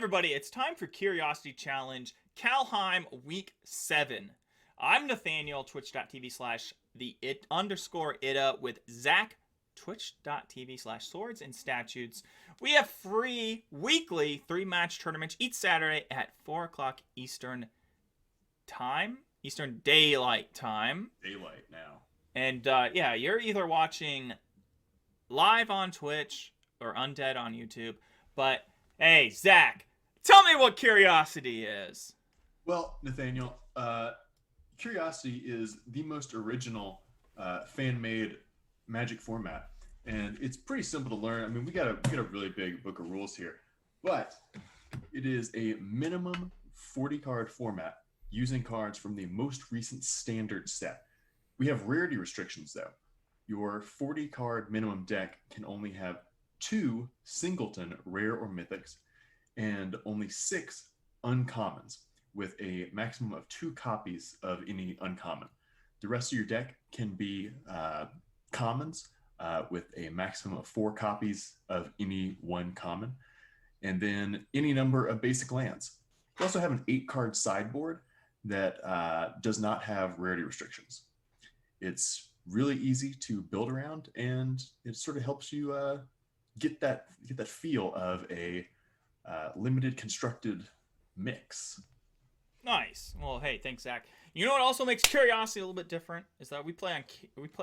everybody, it's time for Curiosity Challenge, Kaldheim Week 7. I'm Nathaniel, twitch.tv/the_ida with Zach, twitch.tv/SwordsAndStatutes. We have free weekly 3-match tournaments each Saturday at 4 o'clock Eastern Time, Eastern Daylight Time. Daylight now. And yeah, you're either watching live on Twitch or Undead on YouTube, but hey, Zach, tell me what Curiosity is. Well, Nathaniel, Curiosity is the most original fan-made Magic format, and it's pretty simple to learn. I mean, we got a really big book of rules here, but it is a minimum 40-card format using cards from the most recent standard set. We have rarity restrictions, though. Your 40-card minimum deck can only have 2 singleton rare or mythics and only 6 uncommons, with a maximum of 2 copies of any uncommon. The rest of your deck can be commons with a maximum of 4 copies of any one common, and then any number of basic lands. We also have an 8-card sideboard that does not have rarity restrictions. It's really easy to build around, and it sort of helps you get that feel of a limited constructed mix. Nice. Well, hey, thanks, Zach. You know what also makes Curiosity a little bit different is that we play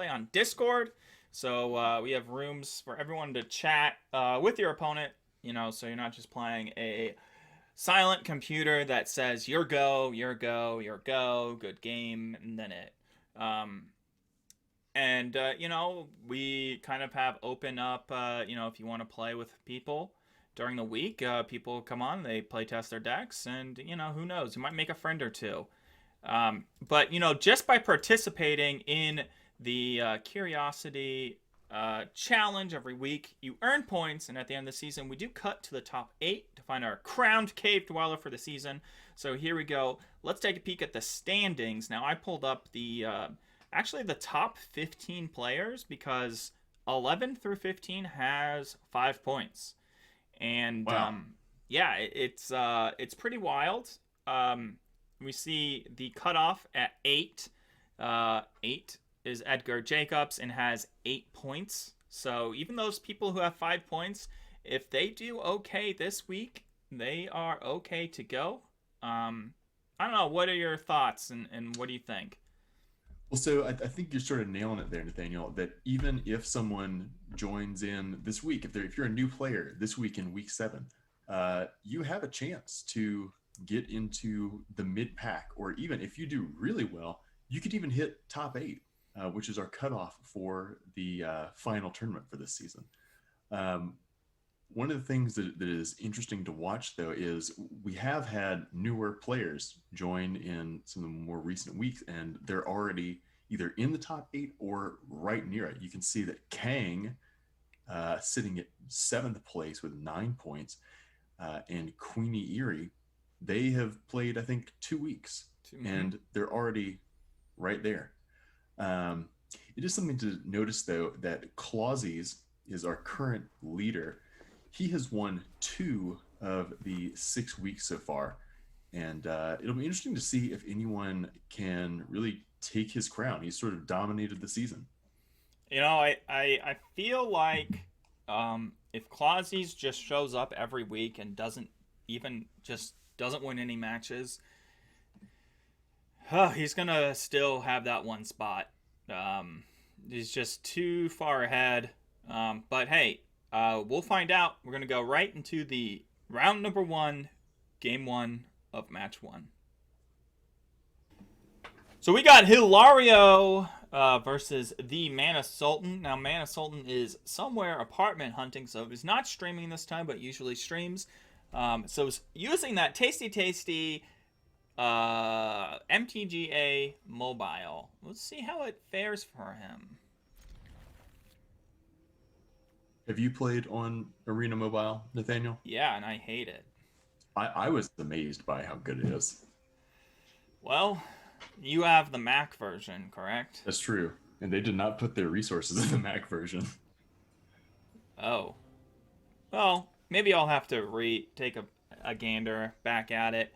on Discord, so we have rooms for everyone to chat with your opponent. You know, so you're not just playing a silent computer that says your go, good game, and then it. You know, we kind of have open up, you know, if you want to play with people during the week, people come on, they play test their decks, and, you know, who knows, you might make a friend or two. But, you know, just by participating in the Curiosity challenge every week, you earn points, and at the end of the season, we do cut to the top 8 to find our crowned cave dweller for the season. So here we go. Let's take a peek at the standings. Now, I pulled up the... actually the top 15 players, because 11 through 15 has 5 points. And wow. Yeah, it's pretty wild. We see the cutoff at 8. 8 is Edgar Jacobs and has 8 points. So even those people who have 5 points, if they do okay this week, they are okay to go. I don't know, what are your thoughts, and what do you think? Well, so I think you're sort of nailing it there, Nathaniel, that even if someone joins in this week, if you're a new player this week in week 7, you have a chance to get into the mid-pack, or even if you do really well, you could even hit top 8, which is our cutoff for the final tournament for this season. One of the things that is interesting to watch, though, is we have had newer players join in some of the more recent weeks, and they're already either in the top 8 or right near it. You can see that Kang, sitting at 7th place with 9 points, and Queenie Eerie, they have played, I think, 2 weeks, and they're already right there. It is something to notice, though, that Clausies is our current leader. He has won 2 of the 6 weeks so far, and it'll be interesting to see if anyone can really take his crown. He's sort of dominated the season. You know, I feel like if Clausies just shows up every week and doesn't win any matches, he's gonna still have that one spot. He's just too far ahead. But hey, we'll find out. We're going to go right into the round number 1, game 1 of match 1. So we got Hileao versus the Mana Sultan. Now, Mana Sultan is somewhere apartment hunting, so he's not streaming this time, but usually streams. So he's using that tasty MTGA mobile. Let's see how it fares for him. Have you played on Arena Mobile, Nathaniel? Yeah, and I hate it. I was amazed by how good it is. Well, you have the Mac version, correct? That's true. And they did not put their resources in the Mac version. Oh. Well, maybe I'll have to take a a gander back at it.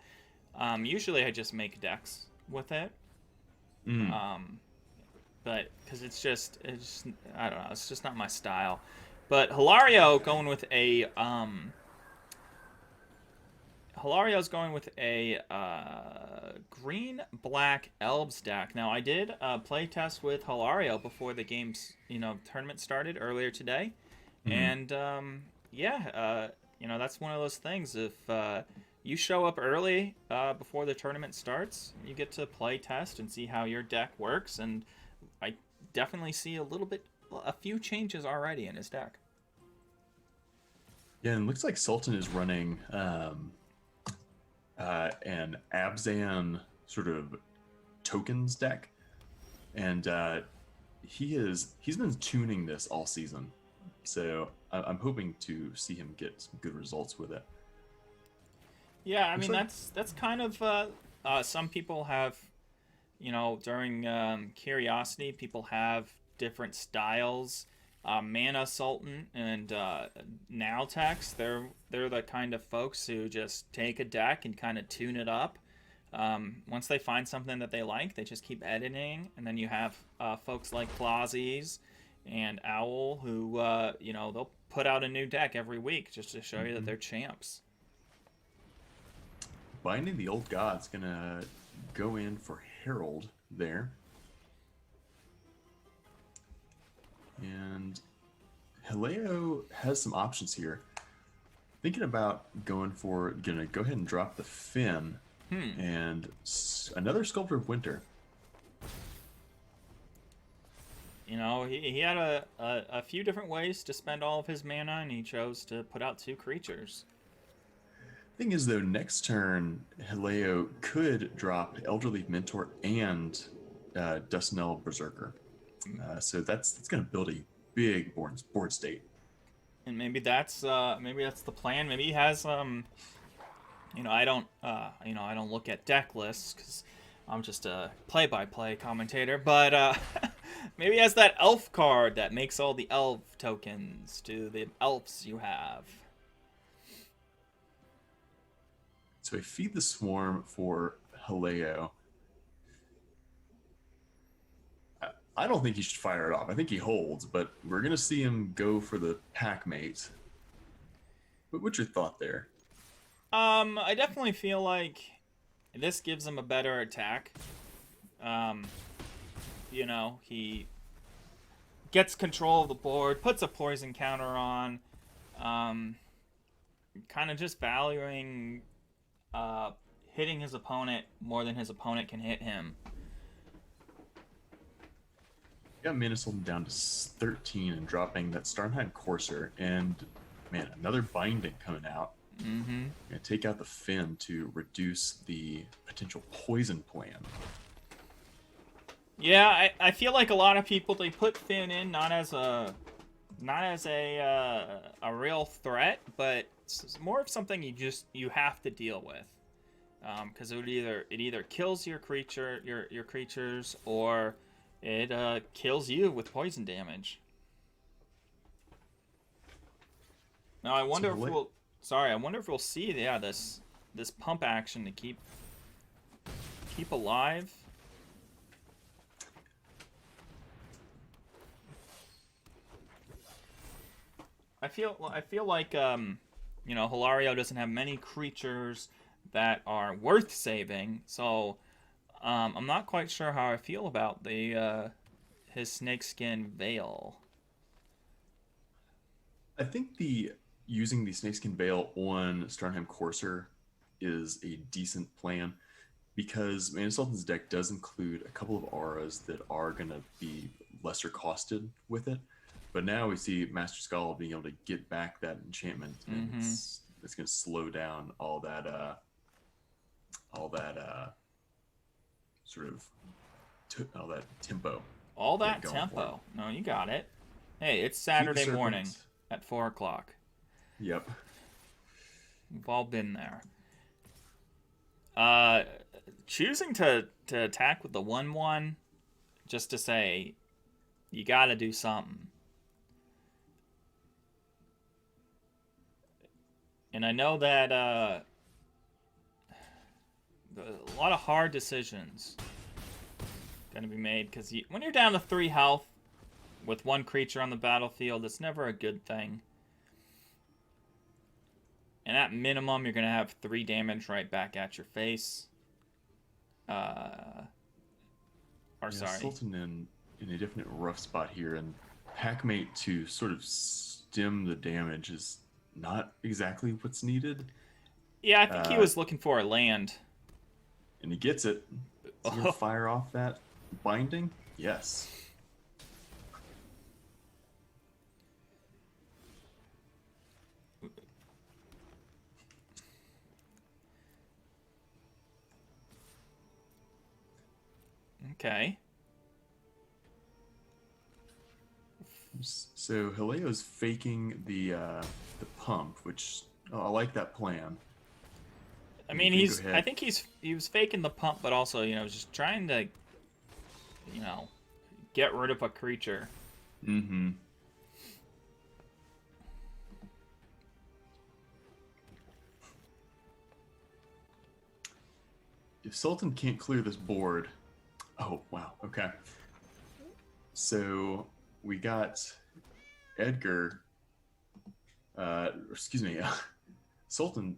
Usually I just make decks with it. But because it's just I don't know, it's just not my style. But Hilario going with a Hilario's going with a green-black elves deck. Now, I did play test with Hilario before the game's tournament started earlier today, and that's one of those things. If you show up early before the tournament starts, you get to play test and see how your deck works, and I definitely see a few changes already in his deck. Yeah, and it looks like Sultan is running an Abzan sort of tokens deck, and he's been tuning this all season, so I'm hoping to see him get some good results with it. Yeah, I mean that's kind of some people have, during Curiosity, people have different styles. Mana Sultan and Naltex, they're the kind of folks who just take a deck and kind of tune it up. Once they find something that they like, they just keep editing. And then you have folks like Clausies and Owl who, they'll put out a new deck every week just to show you that they're champs. Binding the Old God's gonna go in for Herald there. And Hileao has some options here. Thinking about gonna go ahead and drop the Finn and another Sculptor of Winter. He had a few different ways to spend all of his mana, and he chose to put out 2 creatures. Thing is, though, next turn Hileao could drop Elderleaf Mentor and Dustnell Berserker. So that's going to build a big board state. And maybe that's the plan. Maybe he has I don't look at deck lists because I'm just a play-by-play commentator. But maybe he has that elf card that makes all the elf tokens to the elves you have. So I feed the Swarm for Hileao. I don't think he should fire it off. I think he holds, but we're going to see him go for the Packmate. But what's your thought there? I definitely feel like this gives him a better attack. He gets control of the board, puts a poison counter on, kind of just valuing hitting his opponent more than his opponent can hit him. Got Mana Sultan down to 13 and dropping that Starnheim Courser, and man, another binding coming out. Mm-hmm. Gonna take out the Finn to reduce the potential poison plan. Yeah, I feel like a lot of people, they put Finn in not as a real threat, but it's more of something you have to deal with, because it either kills your creatures, or it kills you with poison damage. Now I wonder if we'll see this pump action to keep alive. I feel like Hilario doesn't have many creatures that are worth saving, so I'm not quite sure how I feel about his snakeskin veil. I think using the snakeskin veil on Starnheim Courser is a decent plan, because Mana Sultan's deck does include a couple of auras that are going to be lesser costed with it. But now we see Master Skull being able to get back that enchantment, and it's going to slow down all that tempo. All that tempo. No, you got it. Hey, it's Saturday morning at 4:00. Yep. We've all been there. Choosing to attack with the 1/1 just to say you got to do something. And I know that a lot of hard decisions going to be made, because when you're down to 3 health with 1 creature on the battlefield, it's never a good thing. And at minimum, you're going to have 3 damage right back at your face. Sorry. Sultan in a definite rough spot here, and Packmate to sort of stem the damage is not exactly what's needed. Yeah, I think he was looking for a land. And he gets it. Is he going to fire off that binding? Yes. Okay. So Hileao's faking the pump, which I like that plan. I mean, I think he was faking the pump, but also, just trying to, get rid of a creature. Mm-hmm. If Sultan can't clear this board... Oh, wow. Okay. So we got Edgar... Sultan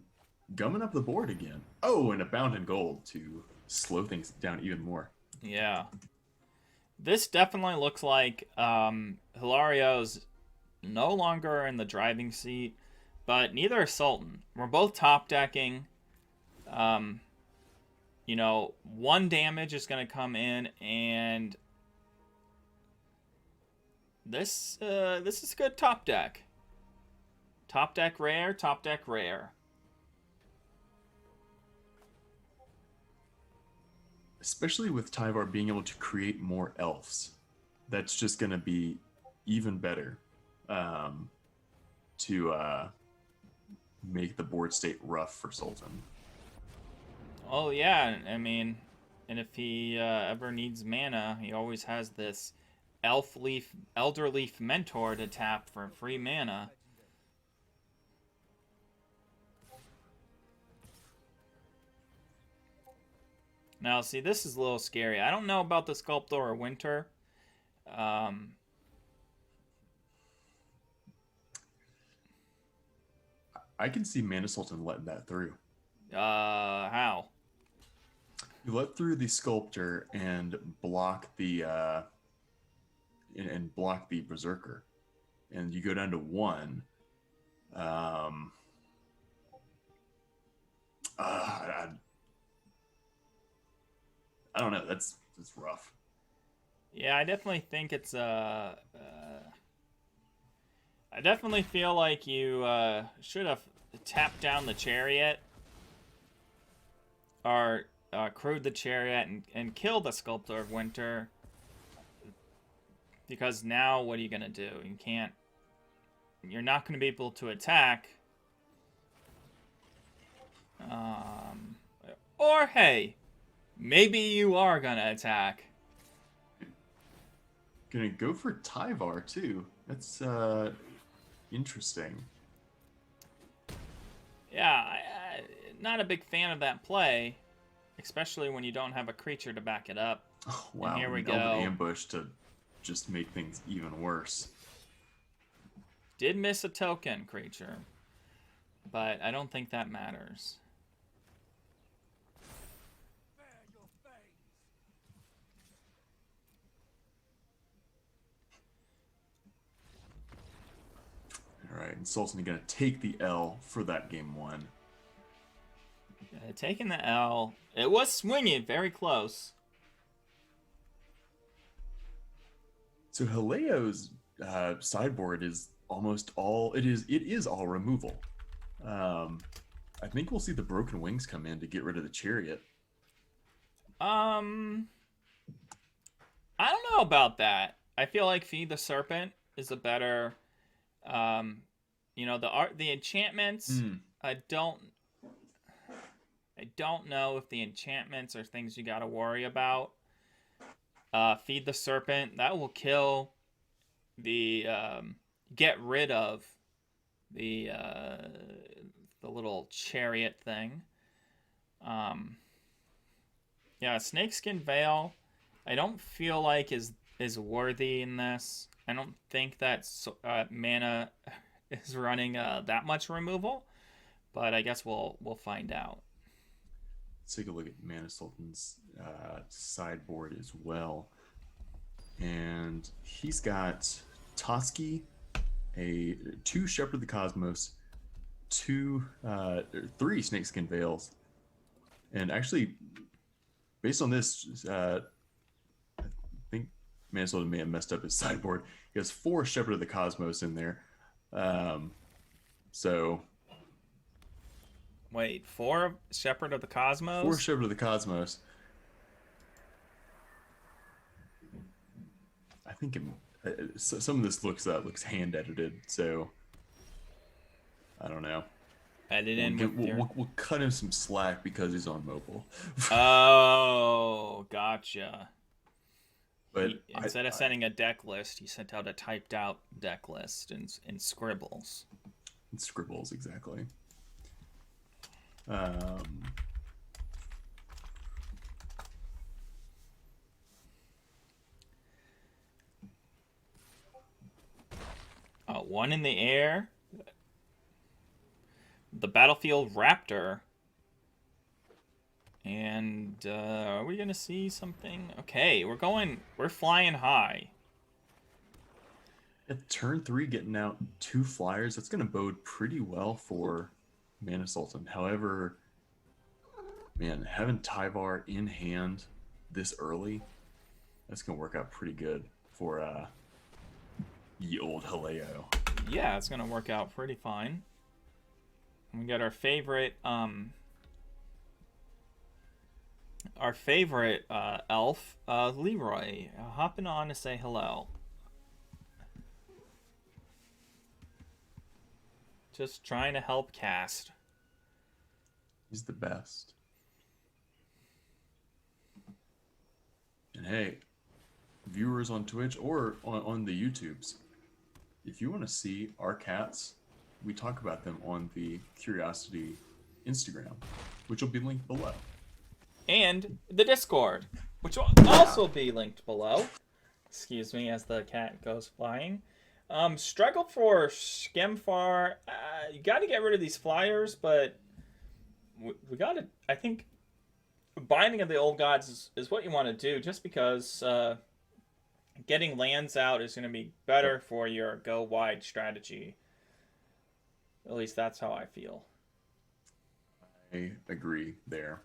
gumming up the board again. Oh, and a bound in gold to slow things down even more. Yeah. This definitely looks like Hilario's no longer in the driving seat, but neither is Sultan. We're both top decking. 1 damage is going to come in, and this is good top deck. Top deck rare, top deck rare. Especially with Tyvar being able to create more elves. That's just going to be even better to make the board state rough for Sultan. Oh, yeah. I mean, and if he ever needs mana, he always has this Elder Leaf Mentor to tap for free mana. Now, see, this is a little scary. I don't know about the Sculptor or Winter. I can see Mana Sultan letting that through. How? You let through the Sculptor and block the Berserker, and you go down to 1. I don't know. That's rough. Yeah, I definitely think it's I definitely feel like you should have tapped down the Chariot, or crewed the Chariot and killed the Sculptor of Winter. Because now, what are you gonna do? You're not gonna be able to attack. Or hey, maybe you are gonna attack. Gonna go for Tyvar too. That's interesting. Yeah, not a big fan of that play, especially when you don't have a creature to back it up. Oh, wow. And here we go. Ambush to just make things even worse. Did miss a token creature, but I don't think that matters. All right, and Sultan going to take the L for that game 1. Taking the L. It was swinging, very close. So Hileao's sideboard is almost all... It is all removal. I think we'll see the Broken Wings come in to get rid of the Chariot. I don't know about that. I feel like Feed the Serpent is a better... the enchantments, I don't know if the enchantments are things you got to worry about. Feed the Serpent, that will kill the get rid of the little chariot thing. Yeah, Snakeskin Veil, I don't feel like is worthy in this. I don't think that mana is running that much removal, but I guess we'll find out. Let's take a look at Mana Sultan's sideboard as well. And he's got Toski, a 2 Shepherd of the Cosmos, 3 Snakeskin Veils. And actually, based on this, I think Mana Sultan may have messed up his sideboard. He has 4 Shepherd of the Cosmos in there. So Wait, 4 Shepherd of the Cosmos? 4 Shepherd of the Cosmos. I think some of this looks hand edited, so I don't know. We'll cut him some slack because he's on mobile. Oh, gotcha. But instead of sending a deck list, he sent out a typed out deck list in scribbles. In scribbles, exactly. One in the air. The Battlefield Raptor. And are we gonna see something? Okay, we're flying high. At turn 3, getting out 2 flyers, that's gonna bode pretty well for Mana Sultan. However, man, having Tyvar in hand this early, that's gonna work out pretty good for ye old Hileao. Yeah, it's gonna work out pretty fine. We got our favorite elf, Leroy, hopping on to say hello. Just trying to help cast. He's the best. And hey, viewers on Twitch or on the YouTubes, if you want to see our cats, we talk about them on the Curiosity Instagram, which will be linked below. And the Discord, which will also be linked below. Excuse me, as the cat goes flying. Struggle for Skemfar. You got to get rid of these flyers, but we got to. I think Binding of the Old Gods is what you want to do, just because getting lands out is going to be better for your go wide strategy. At least that's how I feel. I agree there.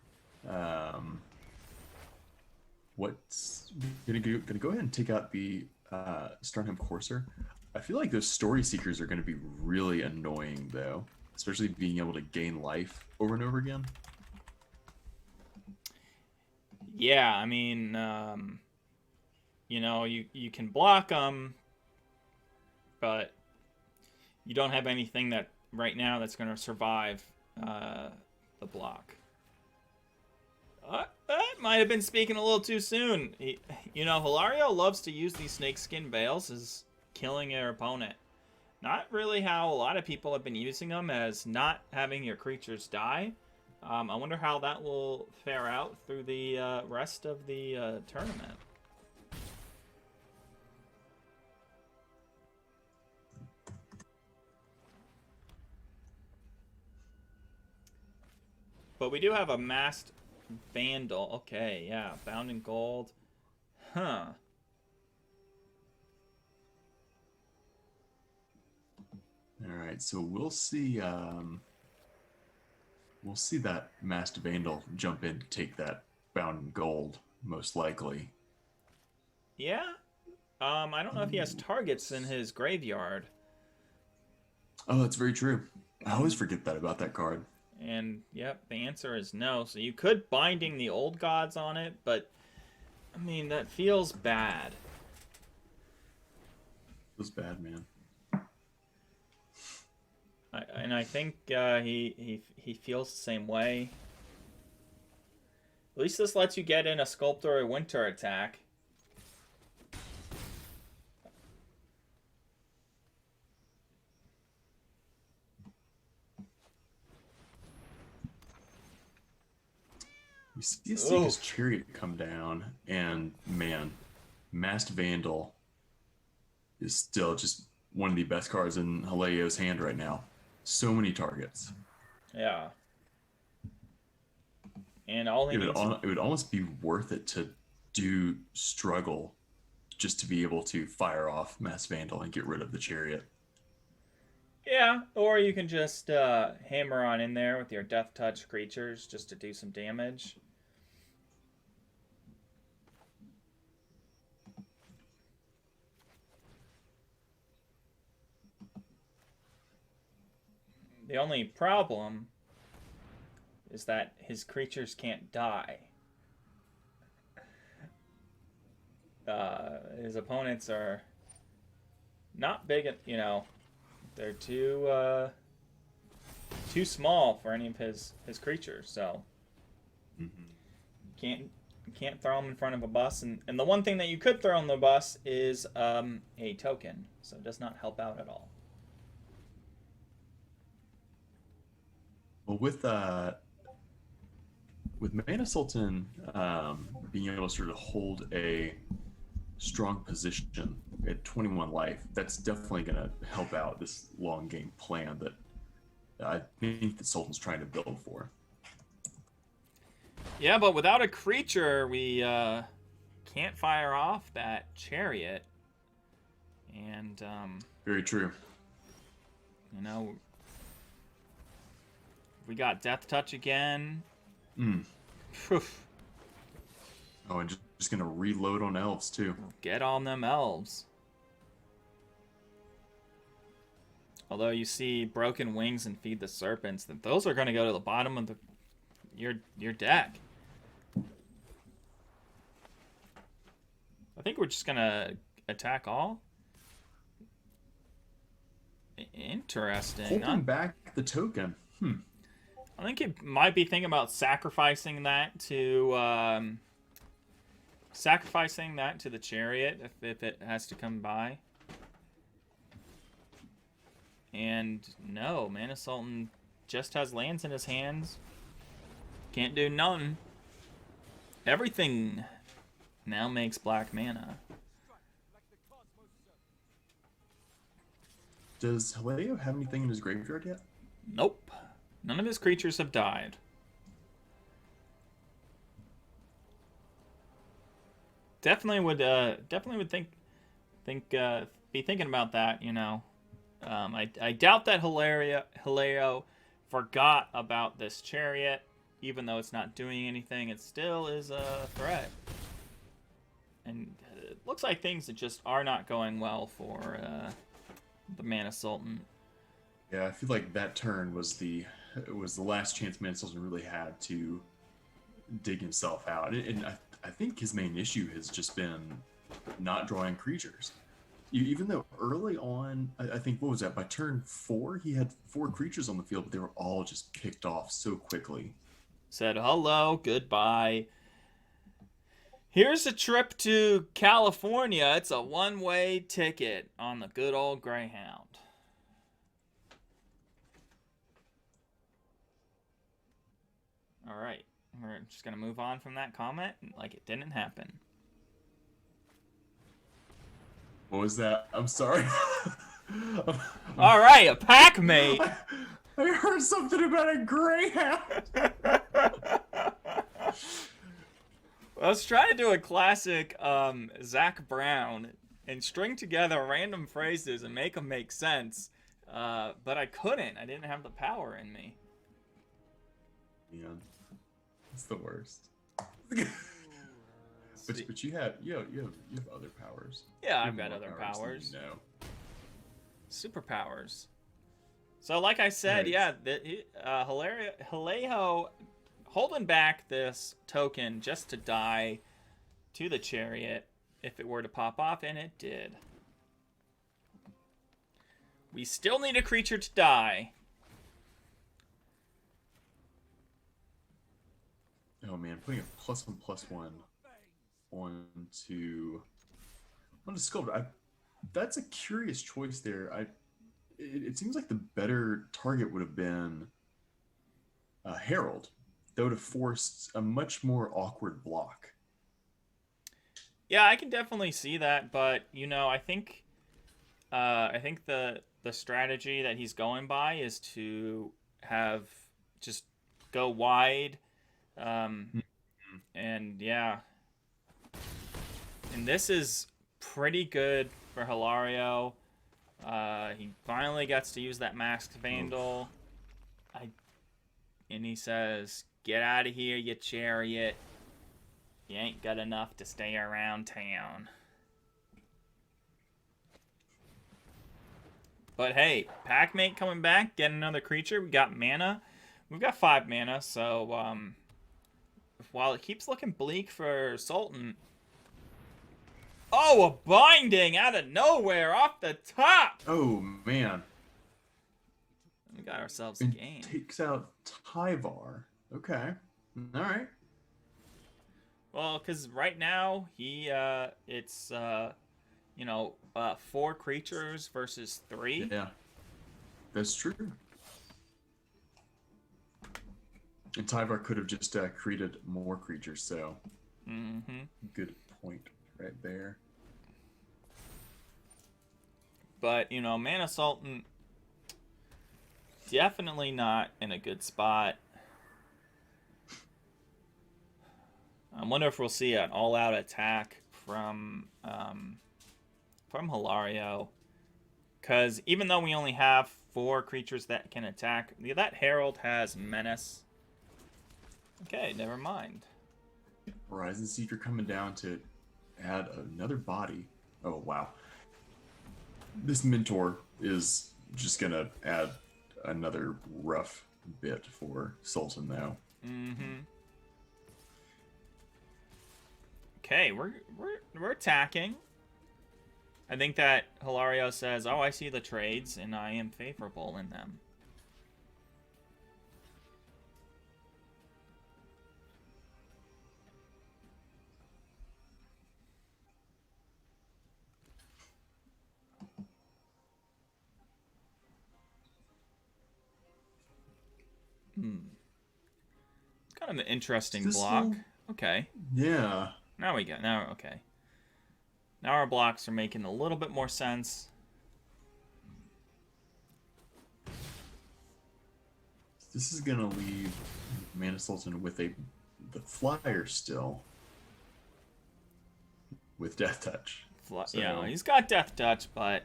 What's gonna go ahead and take out the Starnham Courser? I feel like those Story Seekers are going to be really annoying, though, especially being able to gain life over and over again. Yeah, I mean, you can block them, but you don't have anything that right now that's going to survive the block. That might have been speaking a little too soon. Hilario loves to use these snakeskin veils as killing your opponent. Not really how a lot of people have been using them, as not having your creatures die. I wonder how that will fare out through the rest of the tournament. But we do have a masked Vandal. Okay, yeah, bound in gold. Huh. All right, so we'll see that masked Vandal jump in to take that bound in gold, most likely. Yeah. I don't know if he has targets in his graveyard. Oh, that's very true. I always forget that about that card. And, yep, the answer is no. So you could Binding the Old Gods on it, but, I mean, that feels bad. Feels bad, man. I think he feels the same way. At least this lets you get in a Sculptor or Winter attack. We see a Seeker's Chariot come down, and man, Masked Vandal is still just one of the best cards in Hileao's hand right now. So many targets. Yeah. And all he needs... It would almost be worth it to do Struggle just to be able to fire off Masked Vandal and get rid of the Chariot. Yeah, or you can just hammer on in there with your Death Touch creatures just to do some damage. The only problem is that his creatures can't die. His opponents are not big, you know, they're too small for any of his creatures, so can't throw them in front of a bus. And the one thing that you could throw on the bus is a token, so it does not help out at all. Well, with Mana Sultan being able to sort of hold a strong position at 21 life, that's definitely going to help out this long game plan that I think that Sultan's trying to build for. Yeah, but without a creature, we can't fire off that Chariot. And very true. You know, we got Death Touch again. Oh, and just gonna reload on elves too. Get on them elves. Although you see Broken Wings and Feed the Serpents, that those are gonna go to the bottom of your deck. I think we're just gonna attack all. Interesting. Holding back the token. I think it might be thinking about sacrificing that to the Chariot if it has to come by. And no, Mana Sultan just has lands in his hands. Can't do none. Everything now makes black mana. Does Hileao have anything in his graveyard yet? Nope. None of his creatures have died. Definitely would be thinking about that, you know. I doubt that Hileao forgot about this Chariot, even though it's not doing anything. It still is a threat, and it looks like things that just are not going well for the Mana Sultan. Yeah, I feel like that turn was the last chance Mana Sultan really had to dig himself out, and I think his main issue has just been not drawing creatures. Even though early on, I think, what was that? By turn 4, he had 4 creatures on the field, but they were all just picked off so quickly. Said hello, goodbye. Here's a trip to California. It's a one-way ticket on the good old Greyhound. All right, we're just going to move on from that comment like it didn't happen. What was that? I'm sorry. All right, a pack mate. I heard something about a Greyhound. I was trying to do a classic Zach Brown and string together random phrases and make them make sense, but I couldn't. I didn't have the power in me. Yeah, it's the worst. But you have other powers. Yeah, I've got other powers. No. Superpowers. So, like I said, Right. yeah, Hileao holding back this token just to die to the Chariot if it were to pop off, and it did. We still need a creature to die. Oh man, putting a +1/+1 onto Sculptor. That's a curious choice there. It seems like the better target would have been Herald, that would have forced a much more awkward block. Yeah, I can definitely see that, but you know, I think the strategy that he's going by is to have just go wide, um, and yeah, and this is pretty good for Hilario. He finally gets to use that Masked Vandal. And he says, "Get out of here, you chariot. You ain't got enough to stay around town." But hey, Packmate coming back, getting another creature. We got mana. We've got 5 mana, so while it keeps looking bleak for Sultan. Oh, a binding out of nowhere off the top. Oh man. We got ourselves a game. Takes out Tyvar. Okay. All right. Well, because right now it's 4 creatures versus 3. Yeah, that's true. And Tyvar could have just created more creatures, so good point right there. But Mana Sultan definitely not in a good spot. I wonder if we'll see an all-out attack from Hilario, because even though we only have 4 creatures that can attack, that Herald has Menace. Okay, never mind. Horizon Seeker coming down to add another body. Oh wow, this Mentor is just gonna add another rough bit for Sultan now. Okay, we're attacking. I think that Hilario says, "Oh, I see the trades, and I am favorable in them." Kind of an interesting block. Okay. Yeah. Now okay. Now our blocks are making a little bit more sense. This is gonna leave Mana Sultan with the flyer still. With Death Touch. So, yeah, he's got Death Touch, but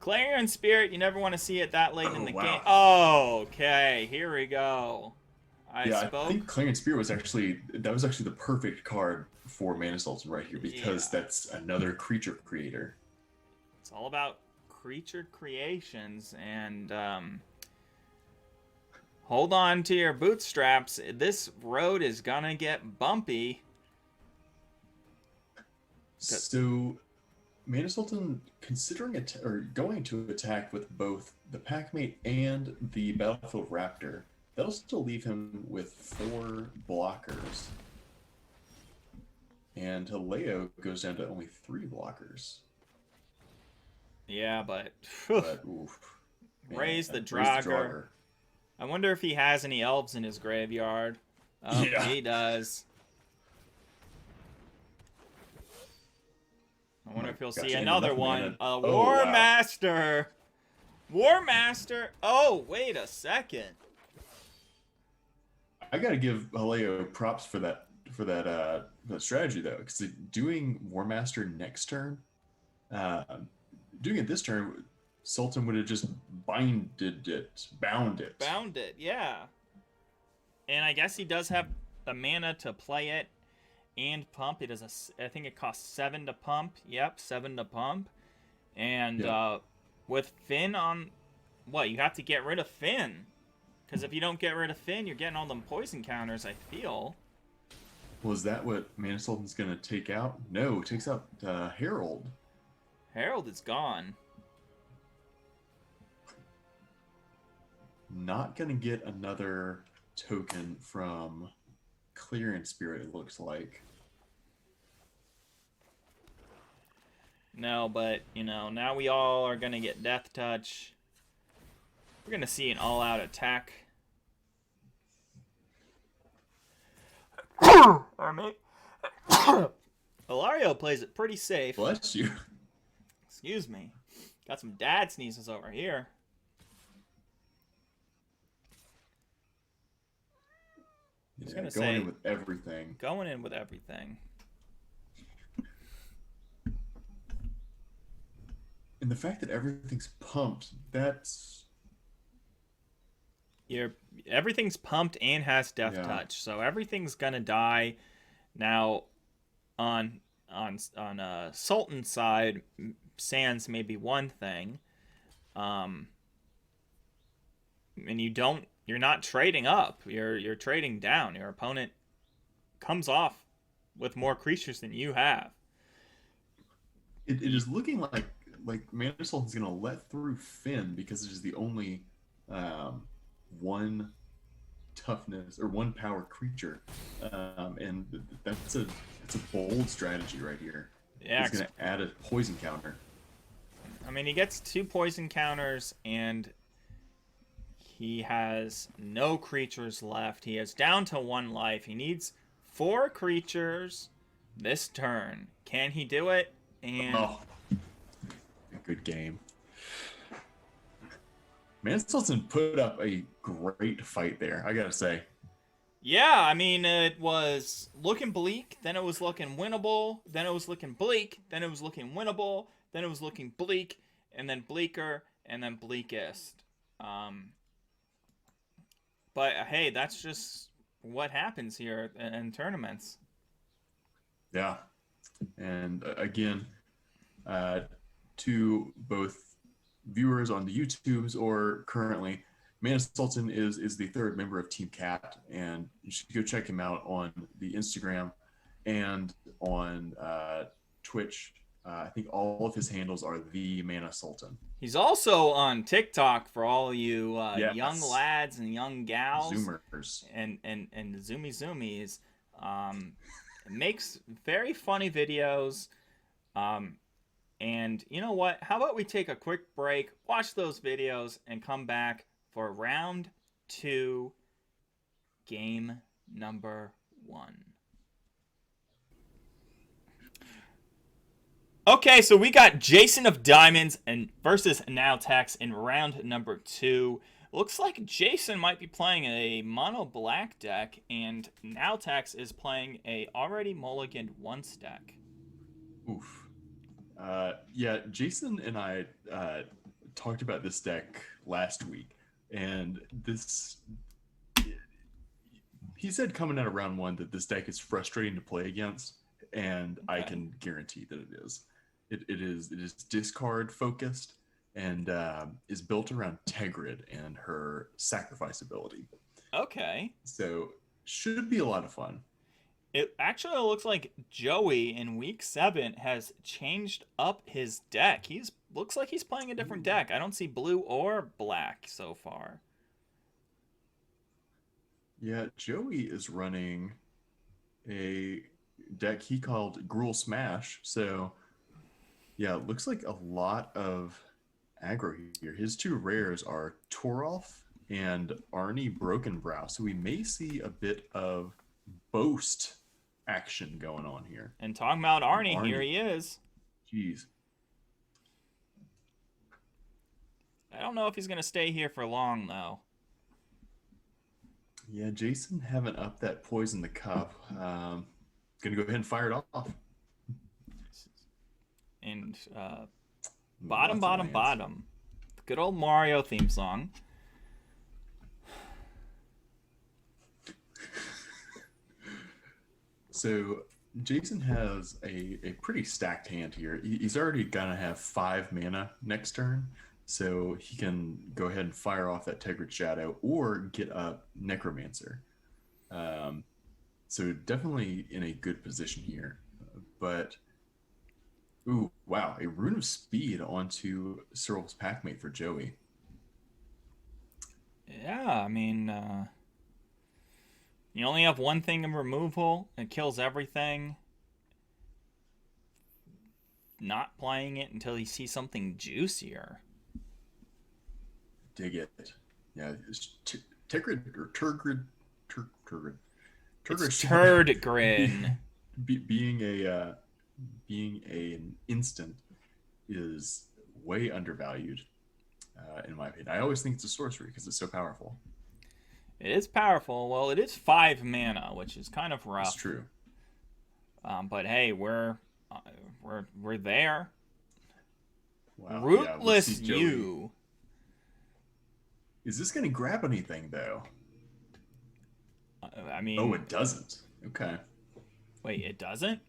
Clarion Spirit, you never want to see it that late in the game. Oh, okay, here we go. I think Clarion Spirit was actually the perfect card for Mana Sultan right here, because that's another creature creator. It's all about creature creations, and hold on to your bootstraps. This road is gonna get bumpy. So, Mana Sultan considering going to attack with both the Packmate and the Battlefield Raptor. That'll still leave him with 4 blockers. And Hileao goes down to only 3 blockers. Yeah, but oof, raise the Draugr. I wonder if he has any elves in his graveyard. Yeah. He does. I wonder if he'll see another one. War Master. War Master. Oh, wait a second. I gotta give Hileao props for that strategy though, because doing War Master next turn, doing it this turn, Sultan would have just bound it, yeah. And I guess he does have the mana to play it and pump. It is I think it costs 7 to pump. Yep, 7 to pump. And with Finn on, you have to get rid of Finn. Because if you don't get rid of Finn, you're getting all them poison counters, I feel. Well, is that what Mana Sultan's going to take out? No, it takes out Herald. Herald is gone. Not going to get another token from Clarion Spirit, it looks like. No, but, now we all are going to get Death Touch. We're going to see an all-out attack. Pardon me. Hilario plays it pretty safe. Bless you. Excuse me. Got some dad sneezes over here. He's gonna say, in with everything. Going in with everything. And the fact that everything's pumped, that's... Everything's pumped and has death touch, so everything's gonna die. Now, on Sultan's side, Sands may be one thing, and you're not trading up. You're trading down. Your opponent comes off with more creatures than you have. It is looking like Mana Sultan's gonna let through Finn because it is the only one toughness or one power creature, and it's a bold strategy right here. Yeah, he's gonna add a poison counter. I mean, he gets 2 poison counters, and he has no creatures left. He is down to 1 life. He needs 4 creatures this turn. Can he do it? And good game. Mana Sultan put up a great fight there, I gotta say. Yeah, I mean, it was looking bleak, then it was looking winnable, then it was looking bleak, then it was looking winnable, then it was looking bleak, and then bleaker, and then bleakest. But hey, that's just what happens here in tournaments. Yeah. And again, to both viewers on the YouTubes or currently, Mana Sultan is the 3rd member of Team Cat, and you should go check him out on the Instagram and on Twitch. I think all of his handles are the Mana Sultan. He's also on TikTok for all you yes. young lads and young gals, Zoomers, and zoomies. Makes very funny videos. And you know what? How about we take a quick break, watch those videos, and come back for round 2, game number 1. Okay, so we got Jsin of Diamonds versus Naltex in round number 2. Looks like Jsin might be playing a mono black deck, and Naltex is playing a already mulliganed once deck. Oof. Yeah, Jsin and I talked about this deck last week, and he said coming out of round 1 that this deck is frustrating to play against, and okay. I can guarantee that it is. It is discard focused and is built around Tegrid and her sacrifice ability. Okay. So should be a lot of fun. It actually looks like Joey in week 7 has changed up his deck. Looks like he's playing a different deck. I don't see blue or black so far. Yeah, Joey is running a deck he called Gruul Smash. So yeah, it looks like a lot of aggro here. His 2 rares are Torolf and Arnie Brokenbrow. So we may see a bit of boast action going on here. And talking about Arnie, here he is. Jeez. I don't know if he's going to stay here for long, though. Yeah, Jsin haven't upped that poison the cup. Going to go ahead and fire it off. And bottom. Good old Mario theme song. So Jsin has a pretty stacked hand here. He's already going to have 5 mana next turn, so he can go ahead and fire off that Tegrid Shadow or get up Necromancer. So definitely in a good position here. But, ooh, wow, a Rune of Speed onto Cyril's Packmate for Joey. Yeah, I mean... you only have 1 thing in removal. It kills everything. Not playing it until you see something juicier. Dig it. Yeah, Tegrid or Turgid. It's Turgor Turdgrin. being an instant is way undervalued, in my opinion. I always think it's a sorcery because it's so powerful. It is powerful. Well, it is 5 mana, which is kind of rough. It's true. But hey, we're there. Wow. Rootless yeah, you. Is this going to grab anything though? I mean. Oh, it doesn't. Okay. Wait, it doesn't?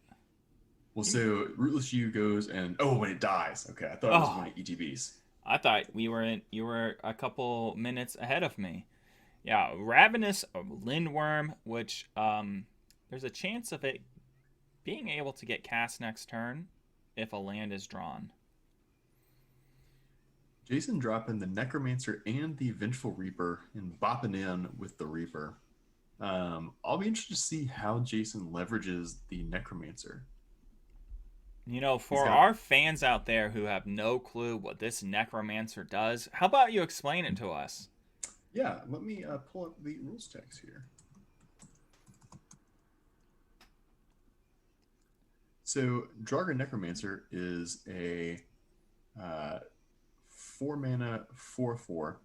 Well, so Rootless You goes and when it dies. Okay, I thought it was one of ETBs. I thought you were a couple minutes ahead of me. Yeah, Ravenous Lindworm, which there's a chance of it being able to get cast next turn if a land is drawn. Jsin dropping the Necromancer and the Vengeful Reaper and bopping in with the Reaper. I'll be interested to see how Jsin leverages the Necromancer. You know, for our fans out there who have no clue what this Necromancer does, how about you explain it to us? Yeah, let me pull up the rules text here. So, Draugr Necromancer is a 4-mana 4/4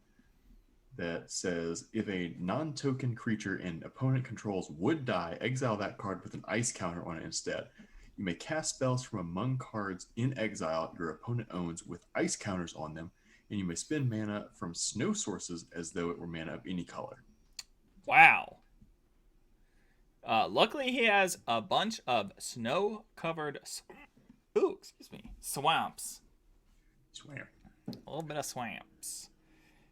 that says if a non-token creature an opponent controls would die, exile that card with an ice counter on it instead. You may cast spells from among cards in exile your opponent owns with ice counters on them, and you may spend mana from snow sources as though it were mana of any color. Wow. Luckily, he has a bunch of snow-covered swamps. Swamp. A little bit of swamps.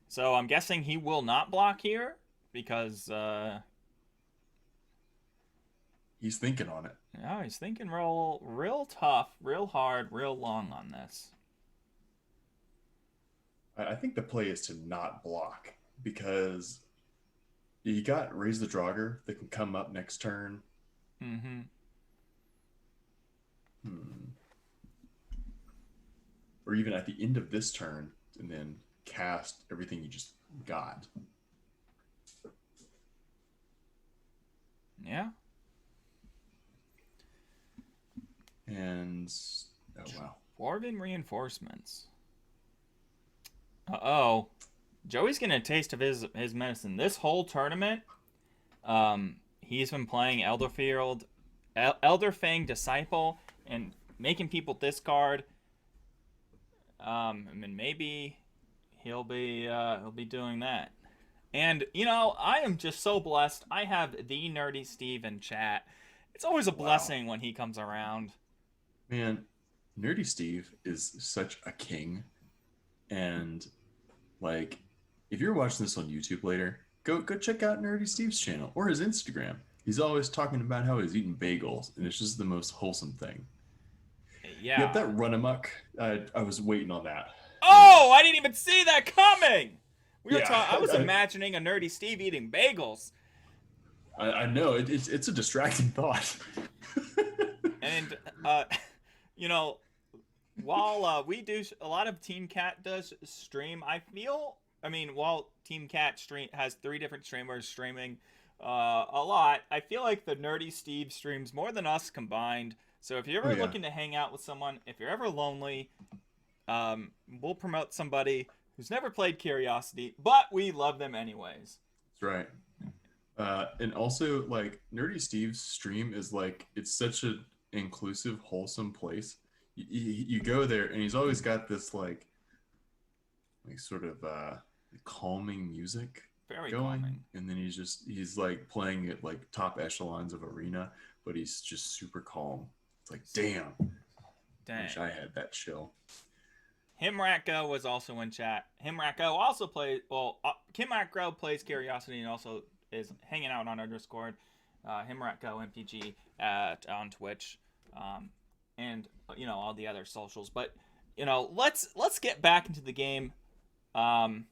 So I'm guessing he will not block here because he's thinking on it. Yeah, he's thinking real tough, real hard, real long on this. I think the play is to not block because you got Raise the Draugr that can come up next turn. Mm-hmm. Or even at the end of this turn and then cast everything you just got. Yeah. And wow. Dwarven Reinforcements. Uh-oh. Joey's getting a taste of his medicine. This whole tournament, he's been playing Elderfang Disciple and making people discard. I mean, maybe he'll be doing that. And you know, I am just so blessed. I have the Nerdy Steve in chat. It's always a blessing when he comes around. Man, Nerdy Steve is such a king. And like, if you're watching this on YouTube later, go check out Nerdy Steve's channel or his Instagram. He's always talking about how he's eating bagels, and it's just the most wholesome thing. Yeah. Yep, that run amok. I was waiting on that. Oh, I didn't even see that coming. I was imagining a Nerdy Steve eating bagels. I know it's a distracting thought. And you know, while we do a lot of Team Cat does stream, while Team Cat has 3 different streamers streaming a lot, I feel like the Nerdy Steve streams more than us combined. So if you're ever looking to hang out with someone, if you're ever lonely, we'll promote somebody who's never played Curiosity, but we love them anyways. That's right. And also, like, Nerdy Steve's stream is like, it's such an inclusive, wholesome place. You go there, and he's always got this like sort of calming music Very going, calming. and then he's like playing at like top echelons of arena, but he's just super calm. It's like, damn. I wish I had that chill. Himratgo was also in chat. Himratgo also plays. Well, Himratgo plays Curiosity and also is hanging out on our Discord. Himratgo MTG on Twitch, and you know, all the other socials. But you know, let's get back into the game. You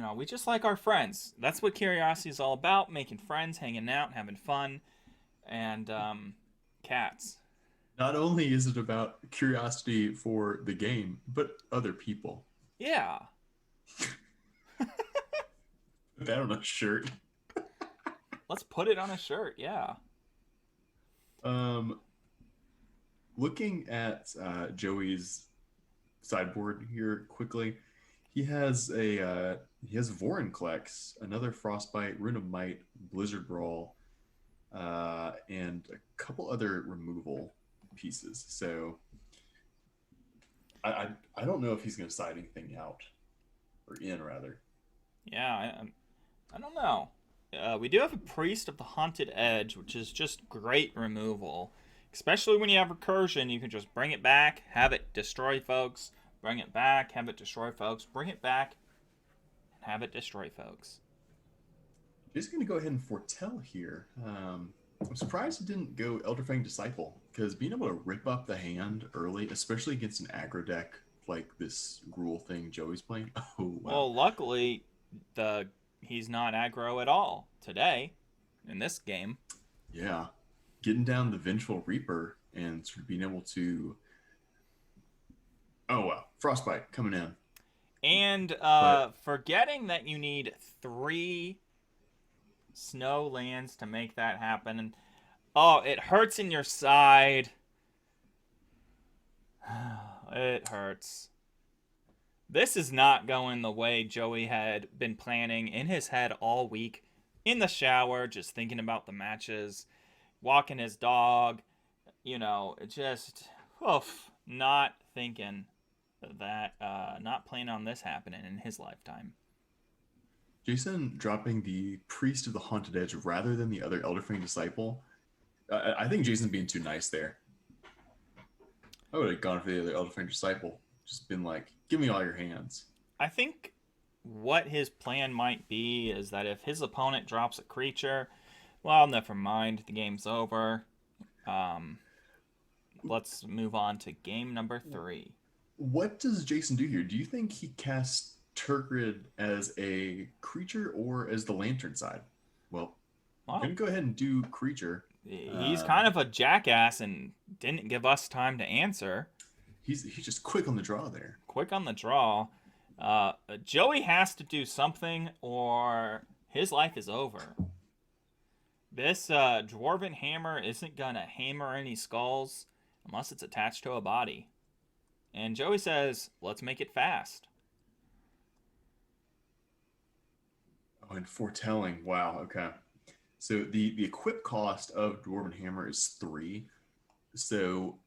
know, we just like our friends. That's what Curiosity is all about: making friends, hanging out, having fun, and cats. Not only is it about curiosity for the game, but other people. Yeah. Put that on a shirt. Let's put it on a shirt. Yeah. Looking at Joey's sideboard here quickly, he has Vorinclex, another Frostbite, Rune of Might, Blizzard Brawl, and a couple other removal pieces. So I don't know if he's going to side anything out or in rather. Yeah, I don't know. We do have a Priest of the Haunted Edge, which is just great removal. Especially when you have Recursion, you can just bring it back, have it destroy folks, bring it back, have it destroy folks, bring it back, and have it destroy folks. Just going to go ahead and foretell here. I'm surprised it didn't go Elderfang Disciple, because being able to rip up the hand early, especially against an aggro deck like this Gruul thing Joey's playing. Oh, wow. Well, luckily, he's not aggro at all today in this game. Yeah. Getting down the Vengeful Reaper and sort of being able to... Oh, wow. Frostbite coming in. And forgetting that you need 3 snow lands to make that happen. And oh, it hurts in your side. It hurts. This is not going the way Joey had been planning in his head all week. In the shower, just thinking about the matches, walking his dog, just not thinking that, not planning on this happening in his lifetime. Jsin dropping the Priest of the Haunted Edge rather than the other Elderfang Disciple. I think Jason's being too nice there. I would have gone for the other Elderfang Disciple. Just been like, give me all your hands. I think what his plan might be is that if his opponent drops a creature, well, never mind. The game's over. Let's move on to game number 3. What does Jsin do here? Do you think he casts Turgid as a creature or as the Lantern side? Well, I'm going to go ahead and do creature. He's kind of a jackass and didn't give us time to answer. He's just quick on the draw there. Quick on the draw. Joey has to do something or his life is over. This Dwarven Hammer isn't going to hammer any skulls unless it's attached to a body. And Joey says, let's make it fast. Oh, and foretelling. Wow, okay. So the equip cost of Dwarven Hammer is 3. So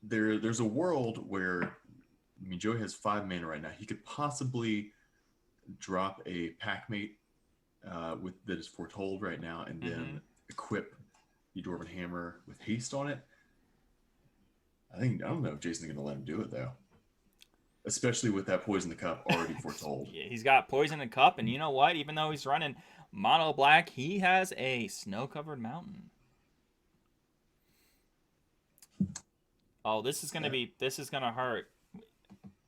there's a world where, Joey has 5 mana right now. He could possibly drop a Packmate that is foretold right now, and then equip the Dwarven Hammer with haste on it. I don't know if Jason's going to let him do it, though. Especially with that Poison the Cup already foretold. Yeah, he's got Poison the Cup, and you know what? Even though he's running mono black, he has a snow-covered mountain. Oh, this is going to hurt.